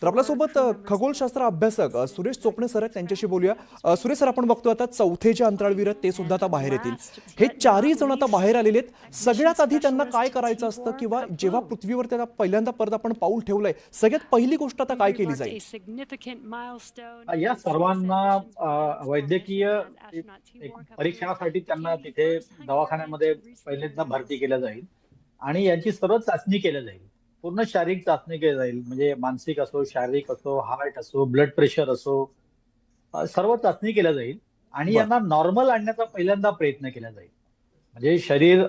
[SPEAKER 7] तर आपल्यासोबत खगोलशास्त्र अभ्यासक सुरेश चोपणे सर आहेत, त्यांच्याशी बोलूया. सुरेश सर, आपण बघतो आता चौथे जे अंतराळवीर आहेत ते सुद्धा आता बाहेर येतील. हे चारही जण आता बाहेर आलेले आहेत. सगळ्यात आधी त्यांना काय करायचं असतं किंवा जेव्हा पृथ्वीवर त्याला पहिल्यांदा परत आपण पाऊल ठेवलंय, सगळ्यात पहिली गोष्ट आता काय केली जाईल?
[SPEAKER 6] या सर्वांना वैद्यकीय परीक्षणासाठी त्यांना तिथे दवाखान्यामध्ये पहिल्यांदा भरती केलं जाईल आणि यांची सर्व चाचणी केली जाईल. पूर्ण शारीरिक चाचणी केली जाईल, म्हणजे मानसिक असो, शारीरिक असो, हार्ट असो, ब्लड प्रेशर असो, सर्व चाचणी केल्या जाईल आणि यांना नॉर्मल आणण्याचा पहिल्यांदा प्रयत्न केला जाईल. म्हणजे शरीर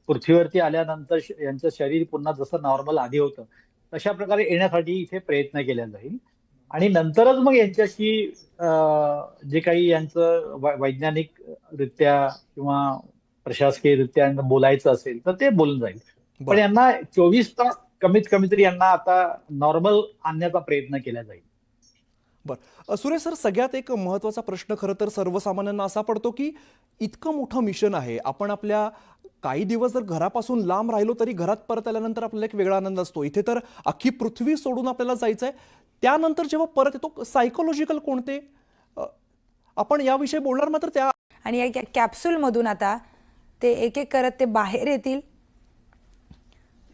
[SPEAKER 6] पृथ्वीवरती आल्यानंतर यांचं शरीर पुन्हा जसं नॉर्मल आधी होतं तशा प्रकारे येण्यासाठी इथे प्रयत्न केला जाईल आणि नंतरच मग यांच्याशी जे काही यांचं वैज्ञानिक रित्या किंवा प्रशासकीयरित्या बोलायचं असेल तर ते बोलून जाईल. पण यांना 24 तास कमीत कमी तरी यांना आता नॉर्मल आणण्याचा प्रयत्न केला जाईल.
[SPEAKER 7] बरं सुरेश सर, सगळ्यात एक महत्त्वाचा प्रश्न खरं तर सर्वसामान्यांना असा पडतो की इतकं मोठं मिशन आहे, आपण आपल्या काही दिवस जर घरापासून लांब राहिलो तरी घरात परत आल्यानंतर आपल्याला एक वेगळा आनंद असतो. इथे तर अख्खी पृथ्वी सोडून आपल्याला जायचं आहे. त्यानंतर जेव्हा परत येतो सायकोलॉजिकल कोणते आपण याविषयी बोलणार मात्र त्या
[SPEAKER 5] आणि या कॅप्सूलमधून आता ते एक एक करत ते बाहेर येतील.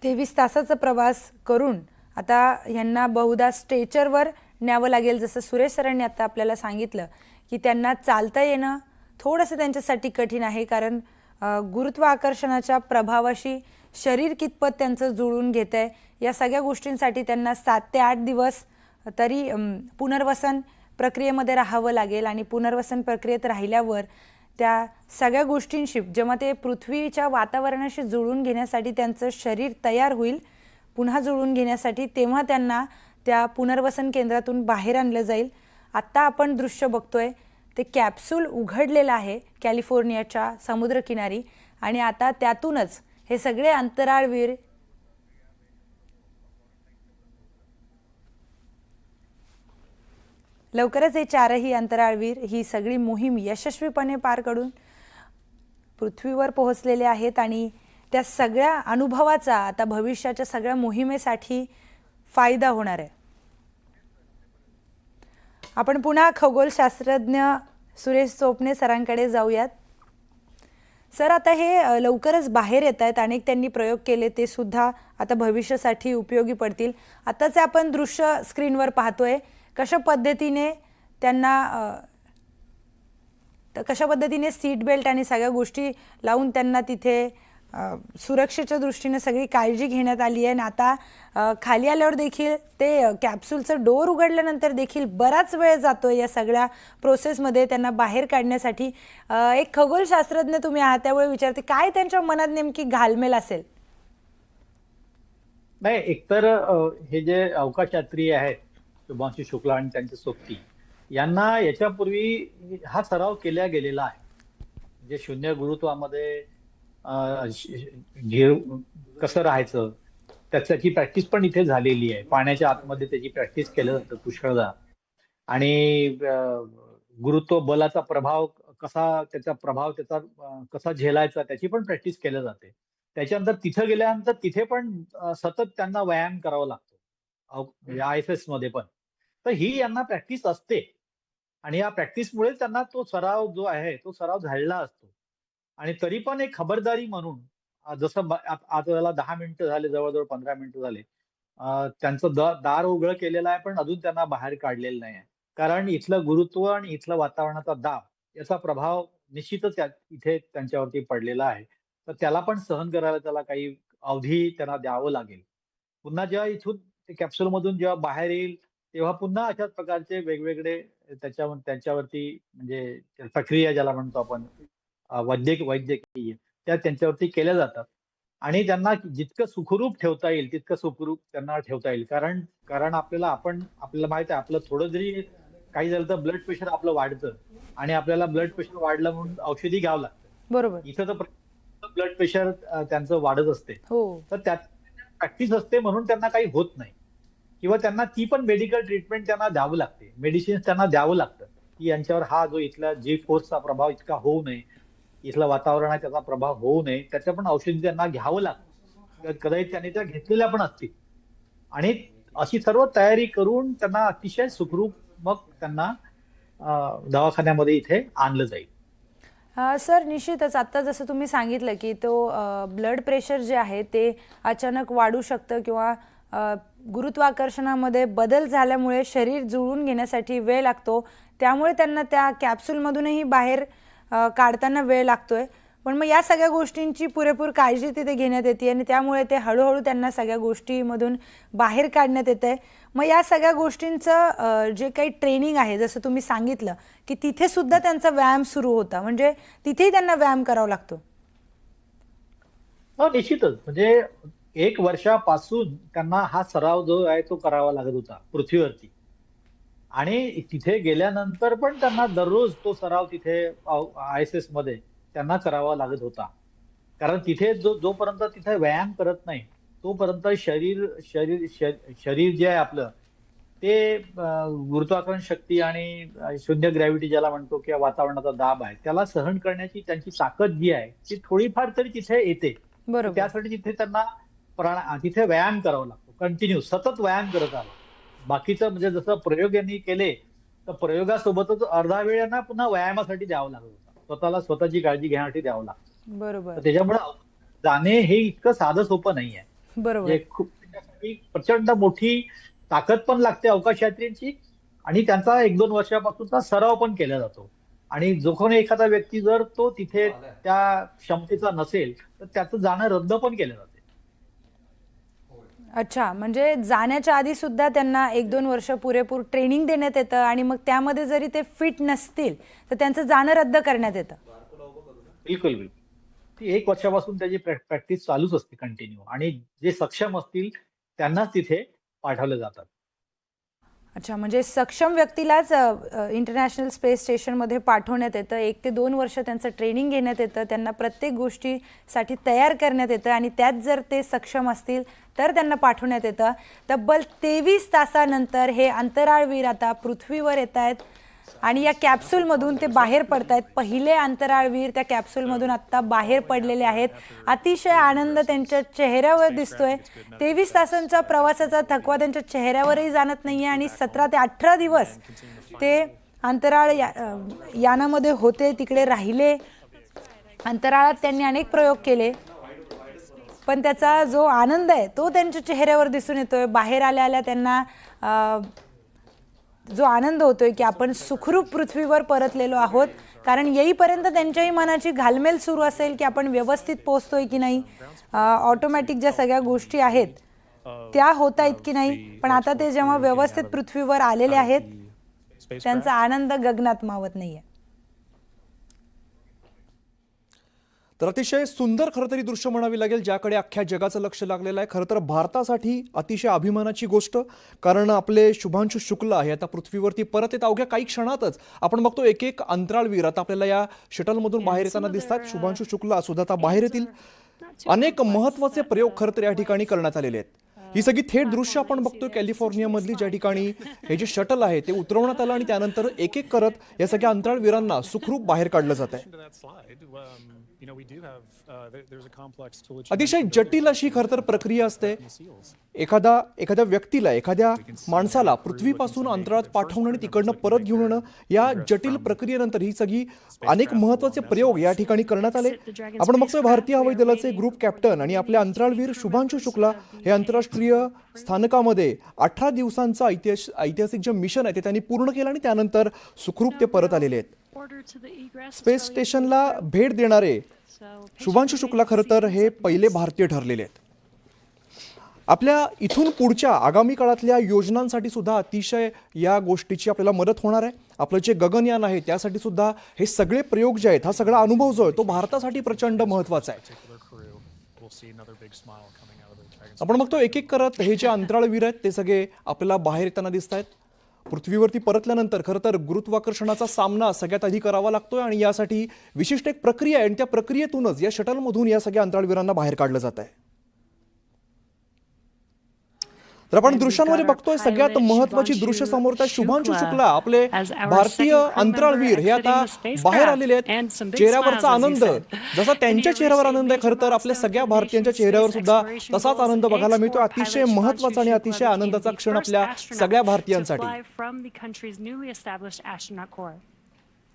[SPEAKER 5] 23 तासाचा प्रवास करून आता यांना बहुधा स्ट्रेचरवर न्यावं लागेल. जसं सुरेश सरांनी आता आपल्याला सांगितलं की त्यांना चालता येणं थोडंसं त्यांच्यासाठी कठीण आहे, कारण गुरुत्वाकर्षणाच्या प्रभावाशी शरीर कितपत त्यांचं जुळून घेत आहे या सगळ्या गोष्टींसाठी त्यांना 7 ते 8 दिवस तरी पुनर्वसन प्रक्रियेमध्ये राहावं लागेल. आणि पुनर्वसन प्रक्रियेत राहिल्यावर त्या सगळ्या गोष्टींशी जेव्हा ते पृथ्वीच्या वातावरणाशी जुळून घेण्यासाठी त्यांचं शरीर तयार होईल पुन्हा जुळून घेण्यासाठी, तेव्हा त्यांना त्या पुनर्वसन केंद्रातून बाहेर आणलं जाईल. आत्ता आपण दृश्य बघतोय ते कॅप्सूल उघडलेलं आहे कॅलिफोर्नियाच्या समुद्रकिनारी आणि आता त्यातूनच हे सगळे अंतराळवीर लवकरच हे 4ही अंतराळवीर ही सगळी मोहीम यशस्वीपणे पार करून पृथ्वीवर पोहोचलेले आहेत आणि त्या सगळ्या अनुभवाचा आता भविष्याच्या सगळ्या मोहिमेसाठी फायदा होणार आहे. आपण पुन्हा खगोलशास्त्रज्ञ सुरेश चोपणे सरांकडे जाऊयात. सर, आता हे लवकरच बाहेर येत आहेत, अनेक त्यांनी प्रयोग केले ते सुद्धा आता भविष्यासाठी उपयोगी पडतील. आताच आपण दृश्य स्क्रीनवर पाहतोय कशा पद्धतीने सीट बेल्ट आणि सगळ्या गोष्टी लावून त्यांना तिथे सुरक्षेच्या दृष्टीने सगळी काळजी घेण्यात आली आहे. आणि आता खाली आल्यावर देखील ते कॅप्सूलचं डोर उघडल्यानंतर देखील बराच वेळ जातोय या सगळ्या प्रोसेसमध्ये त्यांना बाहेर काढण्यासाठी. एक खगोलशास्त्रज्ञ तुम्ही आहात त्यामुळे विचारते, काय त्यांच्या मनात नेमकी घालमेल असेल?
[SPEAKER 6] नाही, एकतर हे जे अवकाशयात्री आहेत शुभांशु शुक्ला आणि त्यांचे सोबती यांना याच्यापूर्वी हा सराव केला गेलेला आहे. जे शून्य गुरुत्वामध्ये कसं राहायचं त्याची प्रॅक्टिस पण इथे झालेली आहे. पाण्याच्या आतमध्ये त्याची प्रॅक्टिस केलं जातं पुष्कळदा. आणि गुरुत्व बलाचा प्रभाव त्याचा कसा झेलायचा त्याची पण प्रॅक्टिस केली जाते. त्याच्यानंतर तिथे गेल्यानंतर तिथे पण सतत त्यांना व्यायाम करावा लागतो ISS मध्ये पण. तर ही यांना प्रॅक्टिस असते आणि या प्रॅक्टिसमुळे त्यांना तो सराव जो आहे तो सराव झालेला असतो. आणि तरी पण एक खबरदारी म्हणून जसं आज वेळेला 10 मिनिटं झाले, जवळजवळ 15 मिनिटं झाले, त्यांचं दार उघडं केलेलं आहे पण अजून त्यांना बाहेर काढलेलं नाही आहे. कारण इथलं गुरुत्व आणि इथलं वातावरणाचा दाब याचा प्रभाव निश्चितच इथे त्यांच्यावरती पडलेला आहे. तर त्याला पण सहन करायला त्याला काही अवधी त्यांना द्यावं लागेल. पुन्हा जेव्हा इथून कॅप्सूलमधून जेव्हा बाहेर येईल तेव्हा पुन्हा अशाच प्रकारचे वेगवेगळे त्यांच्यावरती म्हणजे प्रक्रिया ज्याला म्हणतो आपण वैद्यकीय त्या त्यांच्यावरती केल्या जातात. आणि त्यांना जितकं सुखरूप ठेवता येईल तितकं सुखरूप त्यांना ठेवता येईल. कारण आपल्याला माहित आहे, आपलं थोडं जरी काही झालं तर ब्लड प्रेशर आपलं वाढतं आणि आपल्याला ब्लड प्रेशर वाढलं म्हणून औषधी घ्यावं लागतं.
[SPEAKER 5] बरोबर.
[SPEAKER 6] इथं तर ब्लड प्रेशर त्यांचं वाढत असते. तर त्यात प्रॅक्टिस असते म्हणून त्यांना काही होत नाही किंवा त्यांना ती पण मेडिकल ट्रीटमेंट त्यांना द्यावं लागते, मेडिसिन्स त्यांना द्यावं लागतं की यांच्यावर हा जो इथला G-फोर्सचा प्रभाव इतका होऊ नये, इथलं वातावरण आहे त्याचा प्रभाव होऊ नये, त्याच्या पण औषधी त्यांना घ्यावं लागतं. कदाचित त्यांनी त्या घेतलेल्या पण असतील. आणि अशी सर्व तयारी करून त्यांना अतिशय सुखरूप मग त्यांना दवाखान्यामध्ये इथे आणलं जाईल.
[SPEAKER 5] सर, निश्चितच आता जसं तुम्ही सांगितलं की तो ब्लड प्रेशर जे आहे ते अचानक वाढू शकतं किंवा गुरुत्वाकर्षणामध्ये बदल झाल्यामुळे शरीर जुळवून घेण्यासाठी वेळ लागतो, त्यामुळे त्यांना त्या कॅप्सूलमधूनही बाहेर काढताना वेळ लागतोय. पण मग या सगळ्या गोष्टींची पुरेपूर काळजी तिथे घेण्यात येते आणि त्यामुळे ते हळूहळू त्यांना सगळ्या गोष्टीमधून बाहेर काढण्यात येत आहे. मग या सगळ्या गोष्टींचं जे काही ट्रेनिंग आहे जसं तुम्ही सांगितलं की तिथे सुद्धा त्यांचा व्यायाम सुरू होता, म्हणजे तिथेही त्यांना व्यायाम करावा लागतो.
[SPEAKER 6] हो, निश्चितच. म्हणजे 1 वर्षापासून त्यांना हा सराव जो आहे तो करावा लागत होता पृथ्वीवरती. आणि तिथे गेल्यानंतर पण त्यांना दररोज तो सराव तिथे ISS मध्ये त्यांना करावा लागत होता. कारण तिथे जोपर्यंत तिथे व्यायाम करत नाही तोपर्यंत शरीर शरीर शरीर जे आहे आपलं ते गुरुत्वाकर्षण शक्ती आणि शून्य ग्रॅव्हिटी ज्याला म्हणतो किंवा वातावरणाचा दाब आहे त्याला सहन करण्याची त्यांची ताकद जी आहे ती थोडीफार तरी तिथे येते.
[SPEAKER 5] बरोबर.
[SPEAKER 6] त्यासाठी तिथे त्यांना तिथे व्यायाम करावा लागतो. कंटिन्यू सतत व्यायाम करत आला. बाकीचं म्हणजे जसं प्रयोग यांनी केले तर प्रयोगासोबतच अर्धा वेळ यांना पुन्हा व्यायामासाठी द्यावं लागत होतं. स्वतःला स्वतःची काळजी घेण्यासाठी द्यावं लागतं.
[SPEAKER 5] बरोबर.
[SPEAKER 6] त्याच्यामुळे जाणे हे इतकं साधं सोपं नाहीये.
[SPEAKER 5] बरोबर.
[SPEAKER 6] खूप त्याच्यासाठी प्रचंड मोठी ताकद पण लागते अवकाश यात्रींची आणि त्यांचा 1-2 वर्षापासूनचा सराव पण केला जातो. आणि जो कोणी एखादा व्यक्ती जर तो तिथे त्या क्षमतेचा नसेल तर त्याचं जाणं रद्द पण केलं जाते.
[SPEAKER 5] अच्छा, म्हणजे जाण्याच्या आधी सुद्धा त्यांना 1-2 वर्ष पुरेपूर ट्रेनिंग देण्यात येतं आणि मग त्यामध्ये जरी ते फिट नसतील तर त्यांचं जाणं रद्द करण्यात येतं.
[SPEAKER 6] बिलकुल बिलकुल. ती 1 वर्षापासून त्याची प्रॅक्टिस चालूच असते कंटिन्यू आणि जे सक्षम असतील त्यांनाच तिथे पाठवलं जातात.
[SPEAKER 5] अच्छा, म्हणजे सक्षम व्यक्तीलाच इंटरनॅशनल स्पेस स्टेशनमध्ये पाठवण्यात येतं. 1 ते 2 वर्ष त्यांचं ट्रेनिंग घेण्यात येतं. त्यांना प्रत्येक गोष्टीसाठी तयार करण्यात येतं आणि त्यात जर ते सक्षम असतील तर त्यांना पाठवण्यात येतं. तब्बल 23 तासानंतर हे अंतराळवीर आता पृथ्वीवर येत आहेत आणि या कॅप्सूलमधून ते बाहेर पडत आहेत. पहिले अंतराळवीर त्या कॅप्सूलमधून आत्ता बाहेर पडलेले आहेत. अतिशय आनंद त्यांच्या चेहऱ्यावर दिसतोय. 23 तासांचा प्रवासाचा थकवा त्यांच्या चेहऱ्यावरही जाणत नाहीये आणि 17 ते 18 दिवस ते अंतराळ यानामध्ये होते, तिकडे राहिले. अंतराळात त्यांनी अनेक प्रयोग केले पण त्याचा जो आनंद आहे तो त्यांच्या चेहऱ्यावर दिसून येतोय. बाहेर आल्या आल्या त्यांना जो आनंद होतोय की आपण सुखरूप पृथ्वीवर परतलेलो आहोत. कारण येईपर्यंत त्यांच्याही मनाची घालमेल सुरू असेल की आपण व्यवस्थित पोहोचतोय की नाही, ऑटोमॅटिक ज्या सगळ्या गोष्टी आहेत त्या होत आहेत की नाही. पण आता ते जेव्हा व्यवस्थित पृथ्वीवर आलेले आहेत त्यांचा आनंद गगनात मावत नाहीये.
[SPEAKER 7] तर अतिशय सुंदर खरं तरी दृश्य म्हणावी लागेल ज्याकडे अख्ख्या जगाचं लक्ष लागलेलं आहे. खरं तर भारतासाठी अतिशय अभिमानाची गोष्ट, कारण आपले शुभांशु शुक्ला हे आता पृथ्वीवरती परत येत अवघ्या काही क्षणातच. आपण बघतो एक एक अंतराळवीर आता आपल्याला या शटलमधून बाहेर येताना दिसतात. शुभांशु शुक्ला सुद्धा आता बाहेर येतील. अनेक महत्त्वाचे प्रयोग खरं तर या ठिकाणी करण्यात आलेले आहेत. ही सगळी थेट दृश्य आपण बघतोय कॅलिफोर्नियामधली, ज्या ठिकाणी हे जे शटल आहे ते उतरवण्यात आलं आणि त्यानंतर एक एक करत या सगळ्या अंतराळवीरांना सुखरूप बाहेर काढलं जात आहे. अतिशय जटिल अशी खरं तर प्रक्रिया असते. एखाद्या व्यक्तीला, एखाद्या माणसाला पृथ्वीपासून अंतराळात पाठवणं आणि तिकडनं परत घेऊन येणं, या जटिल प्रक्रियेनंतर ही सगळी अनेक महत्त्वाचे प्रयोग या ठिकाणी करण्यात आले. आपण बघतोय भारतीय हवाई दलाचे ग्रुप कॅप्टन आणि आपले अंतराळवीर शुभांशु शुक्ला हे आंतरराष्ट्रीय स्थानकामध्ये 18 दिवसांचं ऐतिहासिक जे मिशन आहे ते त्यांनी पूर्ण केलं आणि त्यानंतर सुखरूप ते परत आलेले आहेत. स्पेस स्टेशनला भेट देणारे शुभांशु शुक्ला खरं तर हे पहिले भारतीय ठरलेले आहेत. आपल्या इथून पुढच्या आगामी काळातल्या योजनांसाठी सुद्धा अतिशय या गोष्टीची आपल्याला मदत होणार आहे. आपलं जे गगनयान आहे त्यासाठी सुद्धा हे सगळे प्रयोग जे आहेत, हा सगळा अनुभव जो आहे तो भारतासाठी प्रचंड महत्त्वाचा आहे. आपण बघतो एक एक करत हे जे अंतराळवीर आहेत ते सगळे आपल्याला बाहेर येताना दिसत आहेत. पृथ्वीवरती परतल्यानंतर खरं तर गुरुत्वाकर्षणाचा सामना सगळ्यात आधी करावा लागतोय आणि यासाठी विशिष्ट एक प्रक्रिया आहे आणि त्या प्रक्रियेतूनच या शटलमधून या सगळ्या अंतराळवीरांना बाहेर काढलं जात आहे. तर आपण दृश्यांमध्ये बघतोय सगळ्यात महत्त्वाची दृश्य समोर आहे. शुभांशु शुक्ला आपले भारतीय अंतराळवीर हे आता बाहेर आलेले आहेत. चेहऱ्यावरचा आनंद जसा त्यांच्या चेहऱ्यावर आनंद आहे, खरं तर आपल्या सगळ्या भारतीयांच्या चेहऱ्यावर सुद्धा तसाच आनंद बघायला मिळतो. अतिशय महत्त्वाचा आणि अतिशय आनंदाचा क्षण आपल्या सगळ्या भारतीयांसाठी.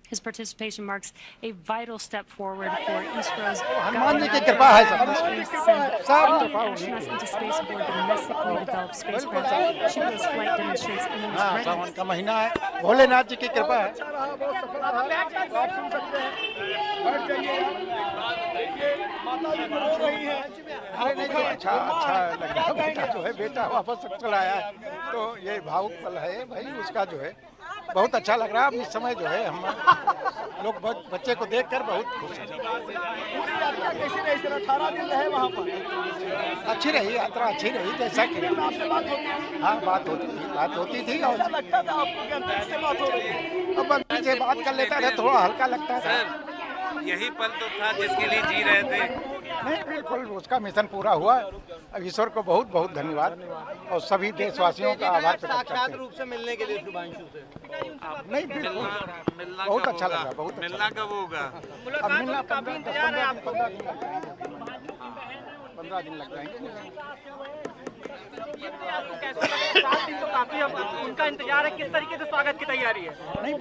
[SPEAKER 2] His participation marks a vital step forward for ISRO's
[SPEAKER 8] Hanuman ji की कृपा है सब
[SPEAKER 2] astronauts into space aboard the domestically developed spacecraft. Shubha's flight demonstrates India's
[SPEAKER 8] सावन का महीना है, भोलेनाथ जी की कृपा है. अरे नहीं तो अच्छा लग रहा है, बेटा जो है बेटा वापस चला आया है तो ये भावुक पल है भाई उसका जो है बहुत अच्छा लग रहा है। अब इस समय जो है हम लोग बच्चे को देखकर बहुत खुश हैं।
[SPEAKER 12] कैसी रही सर? 18 दिन रहे वहाँ पर।
[SPEAKER 8] अच्छी रही यात्रा, अच्छी रही जैसा कि
[SPEAKER 12] आपसे बात होती
[SPEAKER 8] हाँ बात होती थी और
[SPEAKER 12] ऐसा लगता था आपको कि अंतरिक्ष से बात हो रही है?
[SPEAKER 8] अब बंदी से बात कर लेता था, थोड़ा हल्का लगता था।
[SPEAKER 10] यही पल तो था जिसके लिए जी रहे थे।
[SPEAKER 8] नहीं बिल्कुल, उसका मिशन पूरा हुआ। अब ईश्वर को बहुत बहुत धन्यवाद और सभी देशवासियों का आभार प्रकट करते
[SPEAKER 9] साक्षात
[SPEAKER 8] हैं।
[SPEAKER 9] रूप से मिलने के लिए शुभांशु से
[SPEAKER 8] नहीं बिल्कुल,
[SPEAKER 10] मिलना
[SPEAKER 8] बहुत
[SPEAKER 10] कब
[SPEAKER 8] अच्छा
[SPEAKER 10] होगा?
[SPEAKER 8] लग रहा, बहुत
[SPEAKER 10] मिलना कब होगा?
[SPEAKER 8] अब मिलना 15 दिन लग जाएंगे।
[SPEAKER 12] आपको कैसा लगा? 7 दिन तो काफी, अब उनका इंतजार है, किस तरीके से स्वागत की तैयारी है?
[SPEAKER 8] नहीं